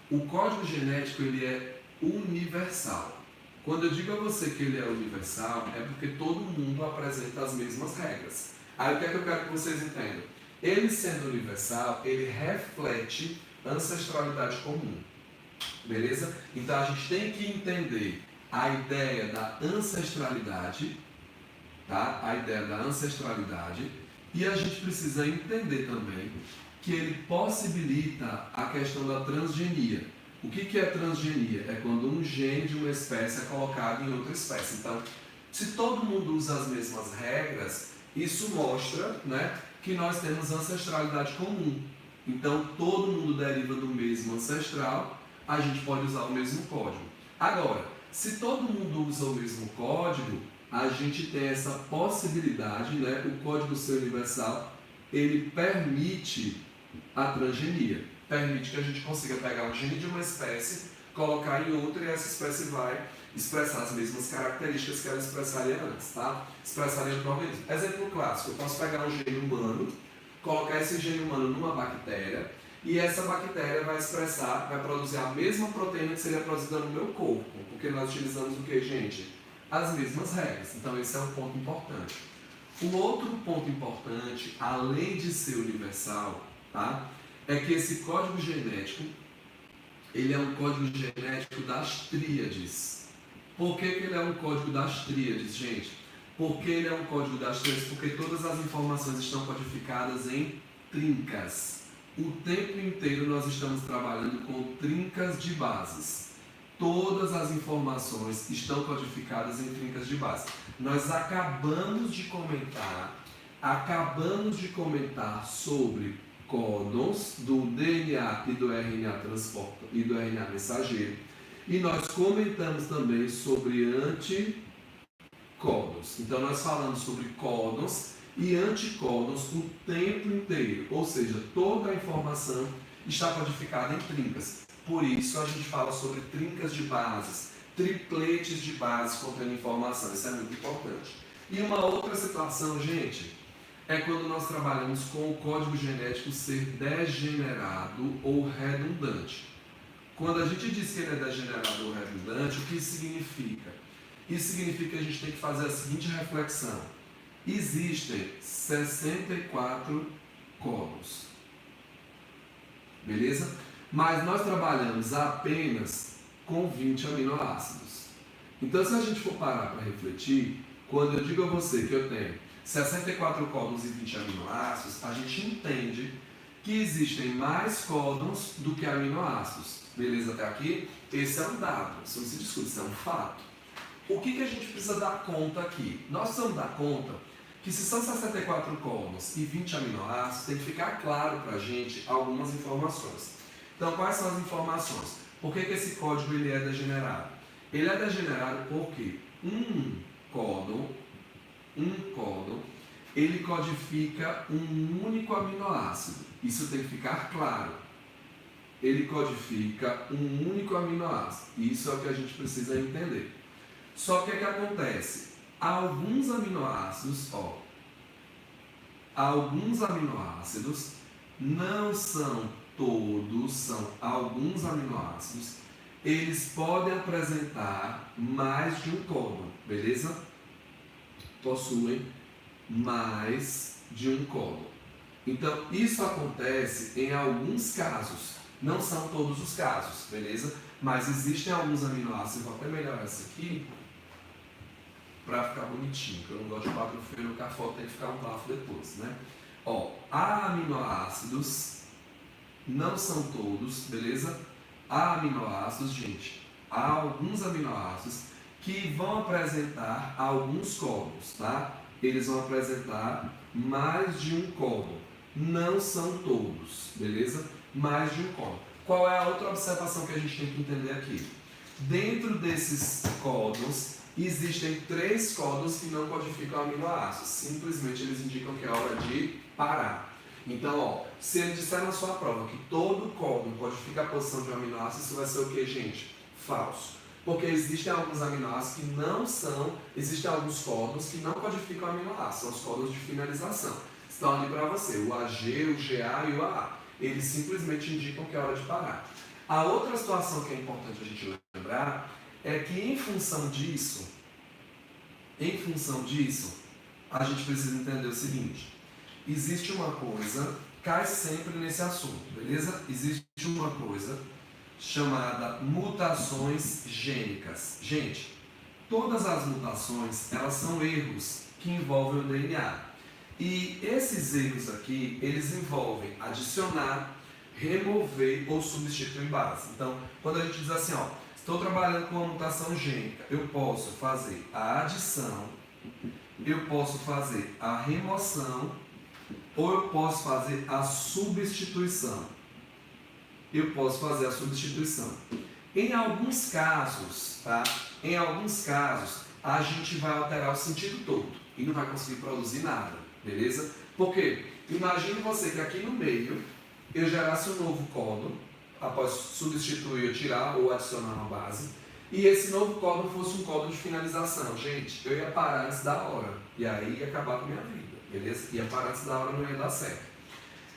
o código genético ele é universal. Quando eu digo a você que ele é universal, é porque todo mundo apresenta as mesmas regras. Aí o que é que eu quero que vocês entendam? Ele sendo universal, ele reflete ancestralidade comum. Beleza? Então a gente tem que entender a ideia da ancestralidade, tá? A ideia da ancestralidade, e a gente precisa entender também que ele possibilita a questão da transgenia. O que é transgenia? É quando um gene de uma espécie é colocado em outra espécie. Então, se todo mundo usa as mesmas regras, isso mostra, né, que nós temos ancestralidade comum. Então, todo mundo deriva do mesmo ancestral, a gente pode usar o mesmo código. Agora, se todo mundo usa o mesmo código, a gente tem essa possibilidade, né, o código ser universal, ele permite a transgenia. Permite que a gente consiga pegar um gene de uma espécie, colocar em outra e essa espécie vai expressar as mesmas características que ela expressaria antes, tá? Expressaria outro organismo. Exemplo clássico, eu posso pegar um gene humano, colocar esse gene humano numa bactéria e essa bactéria vai expressar, vai produzir a mesma proteína que seria produzida no meu corpo, porque nós utilizamos o que, gente? As mesmas regras. Então esse é um ponto importante. Um outro ponto importante, além de ser universal, tá? É que esse código genético, ele é um código genético das tríades. Por que ele é um código das tríades, gente? Porque ele é um código das tríades? Porque todas as informações estão codificadas em trincas. O tempo inteiro nós estamos trabalhando com trincas de bases. Todas as informações estão codificadas em trincas de base. Nós acabamos de comentar sobre códons do DNA e do RNA transporta e do RNA mensageiro. E nós comentamos também sobre anticódons. Então nós falamos sobre códons e anticódons o tempo inteiro. Ou seja, toda a informação está codificada em trincas. Por isso a gente fala sobre trincas de bases, tripletes de bases contendo informação. Isso é muito importante. E uma outra situação, gente, é quando nós trabalhamos com o código genético ser degenerado ou redundante. Quando a gente diz que ele é degenerado ou redundante, o que isso significa? Isso significa que a gente tem que fazer a seguinte reflexão. Existem 64 códons. Beleza? Mas nós trabalhamos apenas com 20 aminoácidos. Então, se a gente for parar para refletir, quando eu digo a você que eu tenho 64 códons e 20 aminoácidos, a gente entende que existem mais códons do que aminoácidos. Beleza até aqui? Esse é um dado, isso não se discute, isso é um fato. O que a gente precisa dar conta aqui? Nós precisamos dar conta que se são 64 códons e 20 aminoácidos, tem que ficar claro para a gente algumas informações. Então, quais são as informações? Por que esse código ele é degenerado? Ele é degenerado porque um códon, ele codifica um único aminoácido. Isso tem que ficar claro. Ele codifica um único aminoácido. Isso é o que a gente precisa entender. Só que o que acontece? Alguns aminoácidos, não são todos, são alguns aminoácidos, eles podem apresentar mais de um códon, beleza? Possuem mais de um códon. Então, isso acontece em alguns casos, não são todos os casos, beleza? Mas existem alguns aminoácidos, vou até melhorar essa aqui, para ficar bonitinho, porque eu não gosto de quadro feio, porque a foto tem que ficar um bafo depois, né? Há aminoácidos, não são todos, beleza? Há aminoácidos, gente, há alguns aminoácidos que vão apresentar alguns códons, tá? Eles vão apresentar mais de um códon, não são todos, beleza? Mais de um códon. Qual é a outra observação que a gente tem que entender aqui? Dentro desses códons, existem 3 códons que não codificam aminoácidos. Simplesmente eles indicam que é hora de parar. Então, se ele disser na sua prova que todo códon codifica a posição de um aminoácido, isso vai ser o que, gente? Falso. Porque existem alguns aminoácidos que não são, existem alguns códons que não codificam aminoácidos, são os códons de finalização. Estão ali para você, o AG, o GA e o AA. Eles simplesmente indicam que é hora de parar. A outra situação que é importante a gente lembrar é que em função disso, a gente precisa entender o seguinte: existe uma coisa, cai sempre nesse assunto, beleza? Existe uma coisa chamada mutações gênicas. Gente, todas as mutações, elas são erros que envolvem o DNA. E esses erros aqui, eles envolvem adicionar, remover ou substituir base. Então, quando a gente diz assim, estou trabalhando com uma mutação gênica, eu posso fazer a adição, eu posso fazer a remoção, ou eu posso fazer a substituição. Em alguns casos, tá? Em alguns casos, a gente vai alterar o sentido todo e não vai conseguir produzir nada, beleza? Por quê? Imagine você que aqui no meio eu gerasse um novo códon, após substituir, tirar ou adicionar uma base, e esse novo códon fosse um códon de finalização. Gente, eu ia parar antes da hora, e aí ia acabar com a minha vida, beleza? Ia parar antes da hora, não ia dar certo.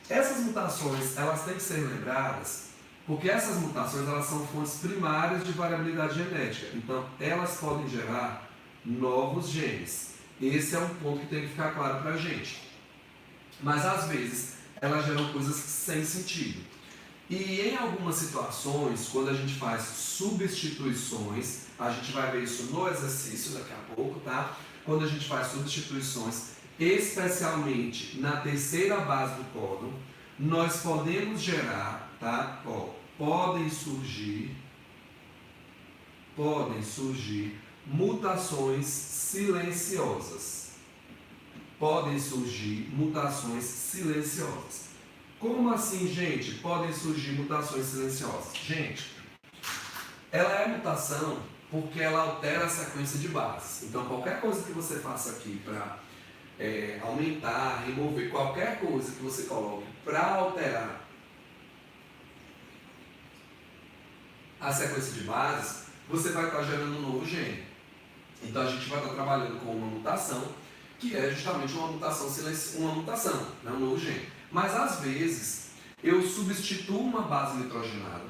Essas mutações, elas têm que ser lembradas, porque essas mutações, elas são fontes primárias de variabilidade genética. Então, elas podem gerar novos genes. Esse é um ponto que tem que ficar claro para a gente. Mas, às vezes, elas geram coisas sem sentido. E em algumas situações, quando a gente faz substituições, a gente vai ver isso no exercício daqui a pouco, tá? Quando a gente faz substituições, especialmente na terceira base do códon, nós podemos gerar, tá? Podem surgir mutações silenciosas. Como assim, gente? Podem surgir mutações silenciosas. Gente, ela é mutação porque ela altera a sequência de bases. Então, qualquer coisa que você faça aqui para aumentar, remover, qualquer coisa que você coloque para alterar a sequência de bases, você vai estar gerando um novo gene. Então a gente vai estar trabalhando com uma mutação, que é justamente uma mutação, né, um novo gene. Mas às vezes eu substituo uma base nitrogenada,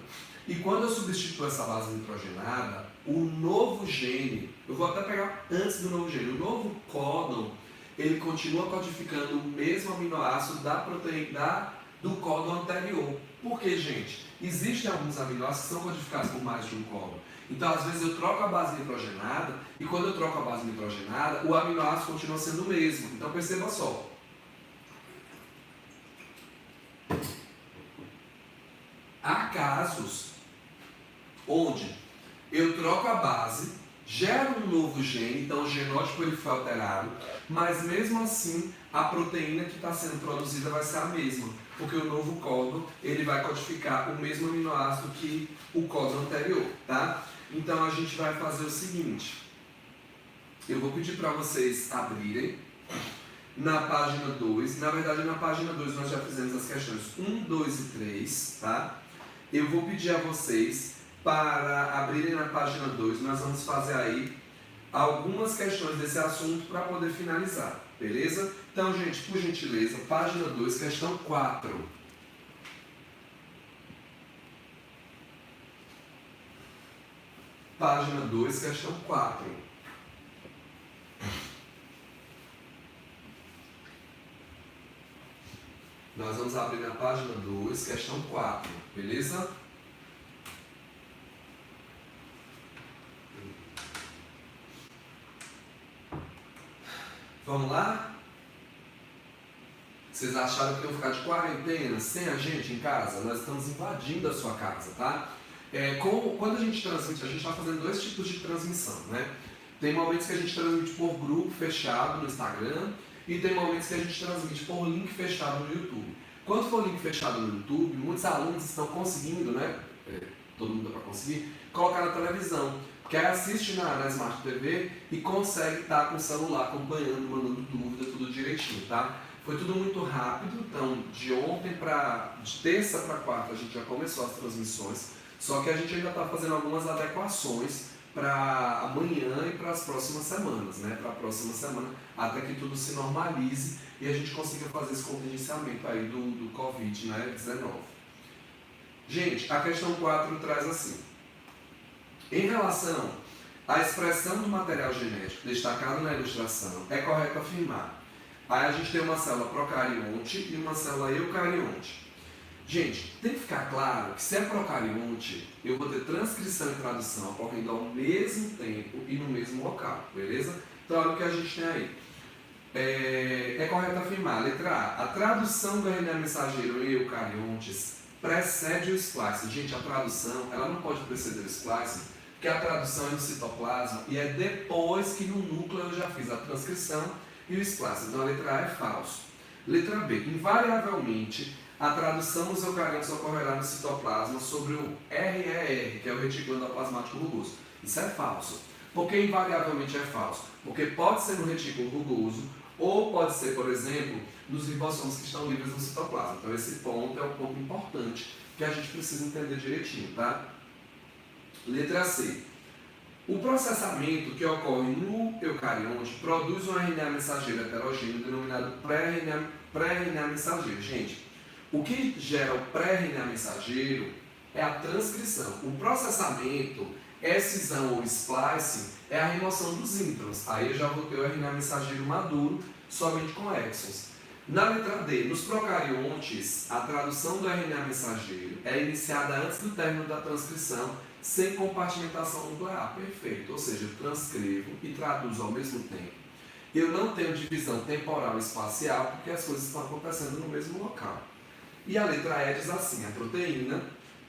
e quando eu substituo essa base nitrogenada, o novo gene, eu vou até pegar antes do novo gene, o novo códon, ele continua codificando o mesmo aminoácido da proteína do códon anterior. Por quê, gente? Existem alguns aminoácidos que são codificados por mais de um códon. Então, às vezes, eu troco a base nitrogenada, e quando eu troco a base nitrogenada, o aminoácido continua sendo o mesmo. Então, perceba só. Há casos onde eu troco a base, gero um novo gene, então o genótipo ele foi alterado, mas mesmo assim a proteína que está sendo produzida vai ser a mesma, porque o novo códon ele vai codificar o mesmo aminoácido que o códon anterior, tá? Então a gente vai fazer o seguinte, eu vou pedir para vocês abrirem na página 2, na verdade na página 2 nós já fizemos as questões 1, 2 e 3, tá? Eu vou pedir a vocês para abrirem na página 2, nós vamos fazer aí algumas questões desse assunto para poder finalizar, beleza? Então, gente, por gentileza, página 2, questão 4. Página 2, questão 4. Nós vamos abrir na página 2, questão 4, beleza? Vamos lá? Vocês acharam que iam ficar de quarentena sem a gente em casa? Nós estamos invadindo a sua casa, tá? Quando a gente transmite, a gente está fazendo 2 tipos de transmissão, né? Tem momentos que a gente transmite por grupo fechado no Instagram e tem momentos que a gente transmite por link fechado no YouTube. Quando for link fechado no YouTube, muitos alunos estão conseguindo, né? Todo mundo dá para conseguir, colocar na televisão. Que aí assiste na Smart TV e consegue estar com o celular acompanhando, mandando dúvida, tudo direitinho, tá? Foi tudo muito rápido, então de terça para quarta a gente já começou as transmissões, só que a gente ainda está fazendo algumas adequações para amanhã e para as próximas semanas, né? Para a próxima semana, até que tudo se normalize e a gente consiga fazer esse contingenciamento aí do Covid, né? 19. Gente, a questão 4 traz assim. Em relação à expressão do material genético destacado na ilustração, é correto afirmar. Aí a gente tem uma célula procarionte e uma célula eucarionte. Gente, tem que ficar claro que se é procarionte, eu vou ter transcrição e tradução ocorrendo ao mesmo tempo e no mesmo local, beleza? Então olha o que a gente tem aí. É correto afirmar, letra A, a tradução do RNA mensageiro em eucariontes precede o splice. Gente, a tradução, ela não pode preceder o splice, porque a tradução é no citoplasma e é depois que no núcleo eu já fiz a transcrição e o splice. Então a letra A é falso. Letra B, invariavelmente a tradução dos eucariontes ocorrerá no citoplasma sobre o RER, que é o retículo endoplasmático rugoso. Isso é falso. Por que invariavelmente é falso? Porque pode ser no retículo rugoso ou pode ser, por exemplo, nos ribossomos que estão livres no citoplasma. Então esse ponto é um ponto importante que a gente precisa entender direitinho, tá? Letra C. O processamento que ocorre no eucarionte produz um RNA mensageiro heterogêneo denominado pré-RNA mensageiro. Gente, o que gera o pré-RNA mensageiro é a transcrição. O processamento, excisão ou splicing, é a remoção dos introns. Aí eu já vou ter o RNA mensageiro maduro somente com exons. Na letra D, nos procariontes, a tradução do RNA mensageiro é iniciada antes do término da transcrição, sem compartimentação nuclear. Perfeito. Ou seja, eu transcrevo e traduzo ao mesmo tempo. Eu não tenho divisão temporal e espacial, porque as coisas estão acontecendo no mesmo local. E a letra E diz assim, a proteína,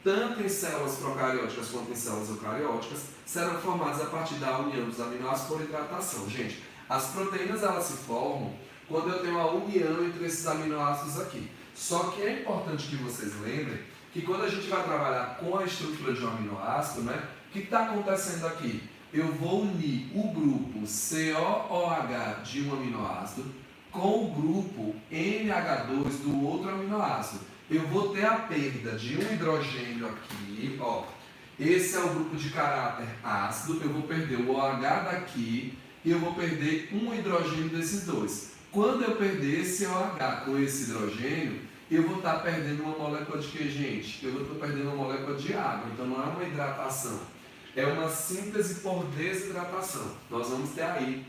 tanto em células procarióticas quanto em células eucarióticas, serão formadas a partir da união dos aminoácidos por hidratação. Gente, as proteínas elas se formam quando eu tenho a união entre esses aminoácidos aqui. Só que é importante que vocês lembrem que quando a gente vai trabalhar com a estrutura de um aminoácido, né, o que está acontecendo aqui? Eu vou unir o grupo COOH de um aminoácido com o grupo NH2 do outro aminoácido. Eu vou ter a perda de um hidrogênio aqui, ó, Esse é o grupo de caráter ácido, eu vou perder o OH daqui e eu vou perder um hidrogênio desses dois. Quando eu perder esse OH com esse hidrogênio, eu vou estar perdendo uma molécula de que, gente? Eu vou estar perdendo uma molécula de água, então não é uma hidratação, é uma síntese por desidratação. Nós vamos ter aí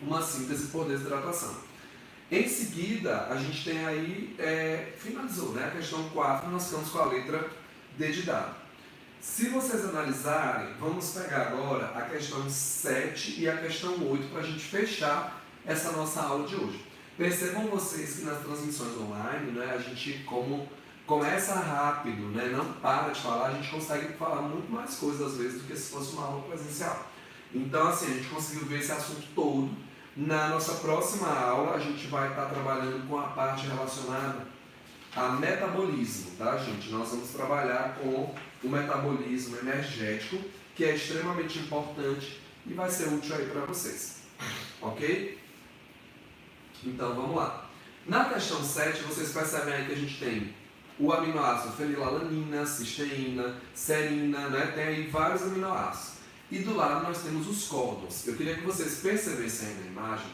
uma síntese por desidratação. Em seguida, a gente tem aí, finalizou, né? A questão 4, nós ficamos com a letra D de dado. Se vocês analisarem, vamos pegar agora a questão 7 e a questão 8 para a gente fechar essa nossa aula de hoje. Percebam vocês que nas transmissões online, né, a gente como começa rápido, né, não para de falar, a gente consegue falar muito mais coisas às vezes do que se fosse uma aula presencial. Então assim, a gente conseguiu ver esse assunto todo. Na nossa próxima aula a gente vai estar trabalhando com a parte relacionada a metabolismo, tá, gente? Nós vamos trabalhar com o metabolismo energético, que é extremamente importante e vai ser útil aí para vocês, ok? Então vamos lá. Na questão 7, vocês percebem aí que a gente tem o aminoácido fenilalanina, cisteína, serina, né? Tem aí vários aminoácidos. E do lado nós temos os códons. Eu queria que vocês percebessem aí na imagem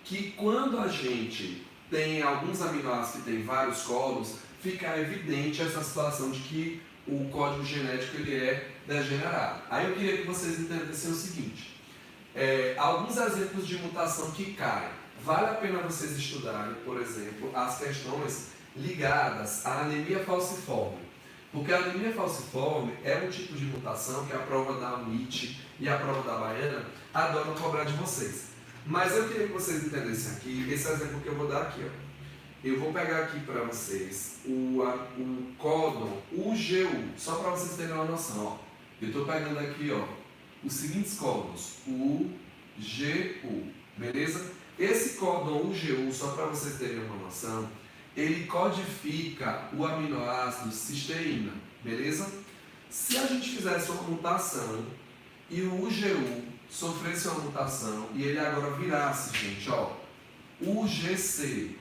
que quando a gente tem alguns aminoácidos que tem vários códons, fica evidente essa situação de que o código genético ele é degenerado. Aí eu queria que vocês entendessem o seguinte, alguns exemplos de mutação que caem. Vale a pena vocês estudarem, por exemplo, as questões ligadas à anemia falciforme. Porque a anemia falciforme é um tipo de mutação que a prova da UNIT e a prova da Baiana adoram cobrar de vocês. Mas eu queria que vocês entendessem aqui, esse exemplo que eu vou dar aqui, ó. Eu vou pegar aqui para vocês o códon UGU, só para vocês terem uma noção, ó. Eu estou pegando aqui, ó, os seguintes códons, UGU, beleza? Esse códon UGU, só para vocês terem uma noção, ele codifica o aminoácido cisteína, beleza? Se a gente fizesse uma mutação e o UGU sofresse uma mutação e ele agora virasse, gente, ó, UGC,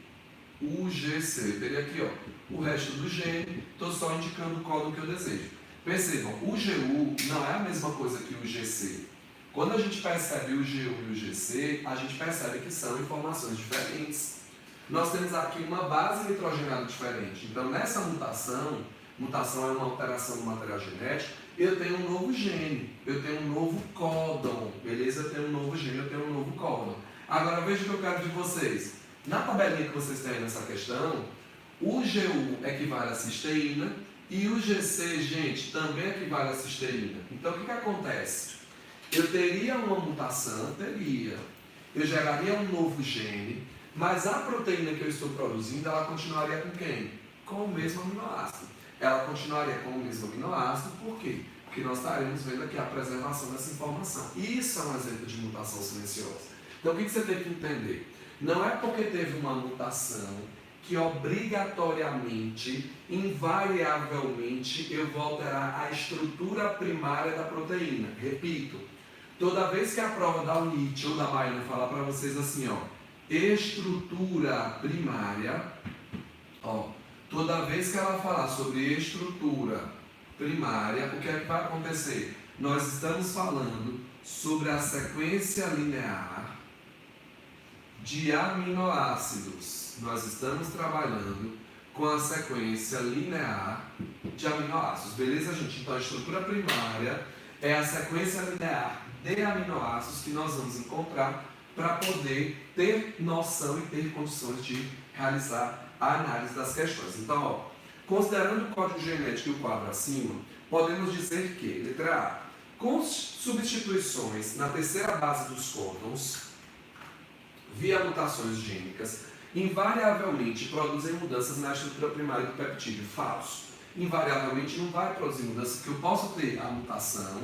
eu teria aqui, ó, o resto do gene, estou só indicando o códon que eu desejo. Percebam, o UGU não é a mesma coisa que o UGC. Quando a gente percebe o UGU e o UGC, a gente percebe que são informações diferentes. Nós temos aqui uma base nitrogenada diferente. Então, nessa mutação é uma alteração do material genético, eu tenho um novo gene, eu tenho um novo códon, beleza? Eu tenho um novo gene, eu tenho um novo códon. Agora, veja o que eu quero de vocês. Na tabelinha que vocês têm nessa questão, o GU equivale a cisteína e o GC, gente, também equivale a cisteína. Então, o que acontece? Eu teria uma mutação, eu geraria um novo gene, mas a proteína que eu estou produzindo, ela continuaria com quem? Com o mesmo aminoácido. Ela continuaria com o mesmo aminoácido, por quê? Porque nós estaremos vendo aqui a preservação dessa informação. Isso é um exemplo de mutação silenciosa. Então, o que você tem que entender? Não é porque teve uma mutação que obrigatoriamente, invariavelmente, eu vou alterar a estrutura primária da proteína. Repito, toda vez que a prova da UNIT ou da Baiana falar para vocês assim, ó, estrutura primária, ó, toda vez que ela falar sobre estrutura primária, o que é que vai acontecer? Nós estamos falando sobre a sequência linear de aminoácidos. Nós estamos trabalhando com a sequência linear de aminoácidos. Beleza, gente? Então, a estrutura primária é a sequência linear de aminoácidos que nós vamos encontrar para poder ter noção e ter condições de realizar a análise das questões. Então, ó, considerando o código genético e o quadro acima, podemos dizer que, letra A, com substituições na terceira base dos códons, via mutações gênicas, invariavelmente produzem mudanças na estrutura primária do peptídeo. Falso. Invariavelmente não vai produzir mudanças, porque eu posso ter a mutação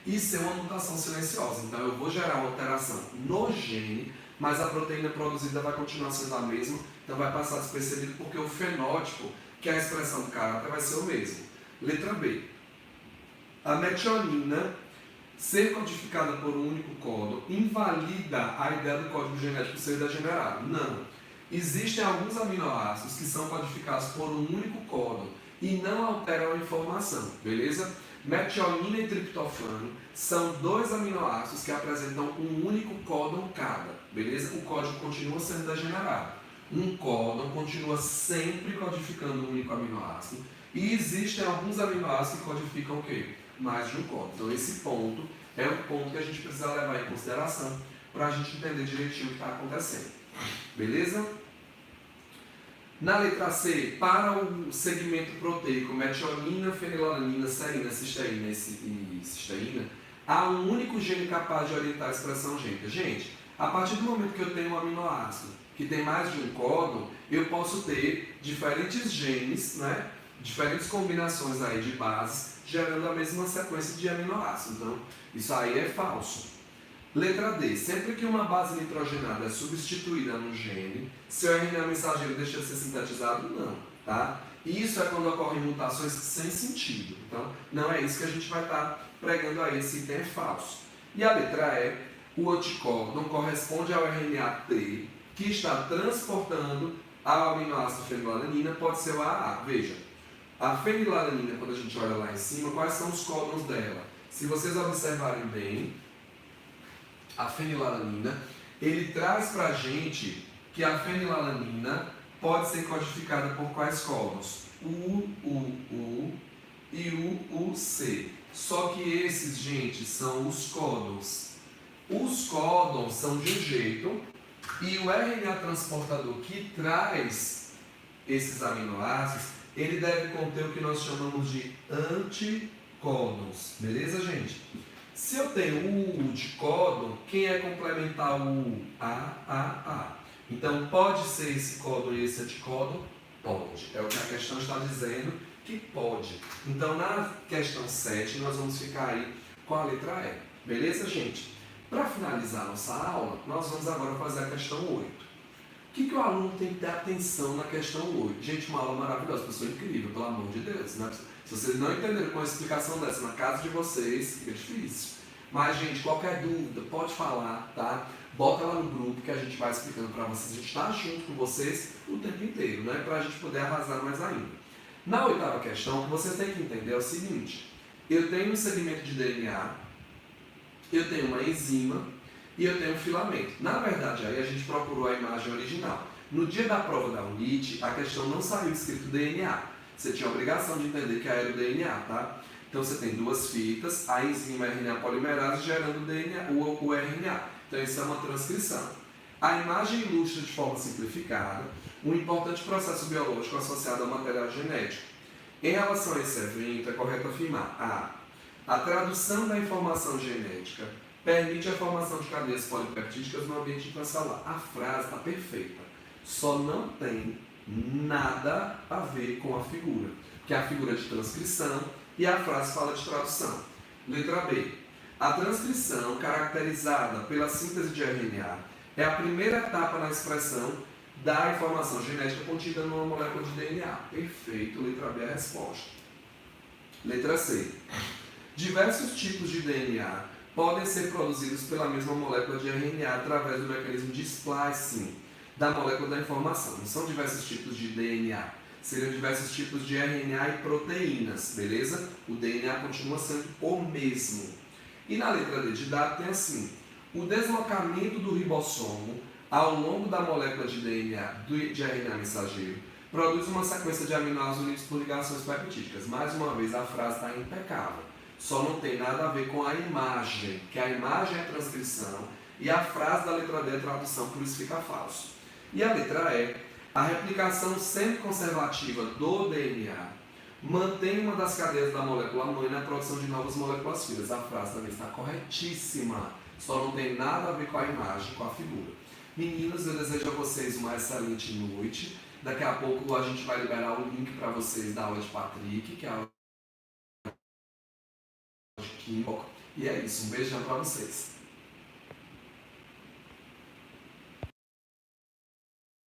e ser uma mutação silenciosa. Então eu vou gerar uma alteração no gene, mas a proteína produzida vai continuar sendo a mesma, então vai passar despercebido porque o fenótipo, que é a expressão do caráter, vai ser o mesmo. Letra B. A metionina ser codificada por um único códon invalida a ideia do código genético ser degenerado. Não. Existem alguns aminoácidos que são codificados por um único códon e não alteram a informação, beleza? Metionina e triptofano são 2 aminoácidos que apresentam um único códon cada, beleza? O código continua sendo degenerado. Um códon continua sempre codificando um único aminoácido. E existem alguns aminoácidos que codificam o quê? Mais de um códon. Então esse ponto é um ponto que a gente precisa levar em consideração para a gente entender direitinho o que está acontecendo. Beleza? Na letra C, para o segmento proteico metionina, fenilalanina, serina, cisteína e cisteína, há um único gene capaz de orientar a expressão gênica. Gente, a partir do momento que eu tenho um aminoácido que tem mais de um códon, eu posso ter diferentes genes, né? Diferentes combinações aí de bases, gerando a mesma sequência de aminoácidos. Então, isso aí é falso. Letra D. Sempre que uma base nitrogenada é substituída no gene, seu RNA mensageiro deixa de ser sintetizado? Não. Tá? E isso é quando ocorrem mutações sem sentido. Então, não é isso que a gente vai estar pregando aí, esse item é falso. E a letra E. O anticódon corresponde ao RNA T, que está transportando ao aminoácido fenilalanina, pode ser o AA. Veja, a fenilalanina, quando a gente olha lá em cima, quais são os códons dela? Se vocês observarem bem, a fenilalanina, ele traz para a gente que a fenilalanina pode ser codificada por quais códons? U e UC. Só que esses, gente, são os códons. Os códons são de um jeito e o RNA transportador que traz esses aminoácidos, ele deve conter o que nós chamamos de anticódons. Beleza, gente? Se eu tenho o U de códon, quem é complementar o U? A. Então, pode ser esse códon e esse anticódon? Pode. É o que a questão está dizendo que pode. Então, na questão 7, nós vamos ficar aí com a letra E. Beleza, gente? Para finalizar nossa aula, nós vamos agora fazer a questão 8. O que o aluno tem que ter atenção na questão 8? Gente, uma aula maravilhosa, pessoa incrível, pelo amor de Deus, né? Se vocês não entenderem com a explicação dessa na casa de vocês, fica difícil. Mas, gente, qualquer dúvida, pode falar, tá? Bota lá no grupo que a gente vai explicando para vocês. A gente está junto com vocês o tempo inteiro, né? Para a gente poder arrasar mais ainda. Na 8ª questão, o que vocês têm que entender é o seguinte. Eu tenho um segmento de DNA, eu tenho uma enzima e eu tenho um filamento. Na verdade, aí a gente procurou a imagem original. No dia da prova da UNIT, a questão não saiu escrito DNA. Você tinha a obrigação de entender que era o DNA, tá? Então você tem 2 fitas, a enzima RNA polimerase gerando o DNA, o RNA. Então isso é uma transcrição. A imagem ilustra de forma simplificada um importante processo biológico associado ao material genético. Em relação a esse evento, é correto afirmar a tradução da informação genética permite a formação de cadeias polipeptídicas no ambiente intracelular. A frase está perfeita, só não tem nada a ver com a figura, que é a figura de transcrição e a frase fala de tradução. Letra B. A transcrição, caracterizada pela síntese de RNA, é a primeira etapa na expressão da informação genética contida numa molécula de DNA. Perfeito, letra B é a resposta. Letra C. Diversos tipos de DNA podem ser produzidos pela mesma molécula de RNA através do mecanismo de splicing da molécula da informação. Não são diversos tipos de DNA, seriam diversos tipos de RNA e proteínas, beleza? O DNA continua sendo o mesmo. E na letra D de dado tem assim, o deslocamento do ribossomo ao longo da molécula de DNA, de RNA mensageiro, produz uma sequência de aminoácidos unidos por ligações peptídicas. Mais uma vez, a frase está impecável. Só não tem nada a ver com a imagem, que a imagem é a transcrição e a frase da letra D é a tradução, por isso fica falso. E a letra E, a replicação semi-conservativa do DNA mantém uma das cadeias da molécula mãe na produção de novas moléculas filhas. A frase também está corretíssima, só não tem nada a ver com a imagem, com a figura. Meninos, eu desejo a vocês uma excelente noite. Daqui a pouco a gente vai liberar o link para vocês da aula de Patrick, que é a aula de Química. E é isso, um beijão para vocês.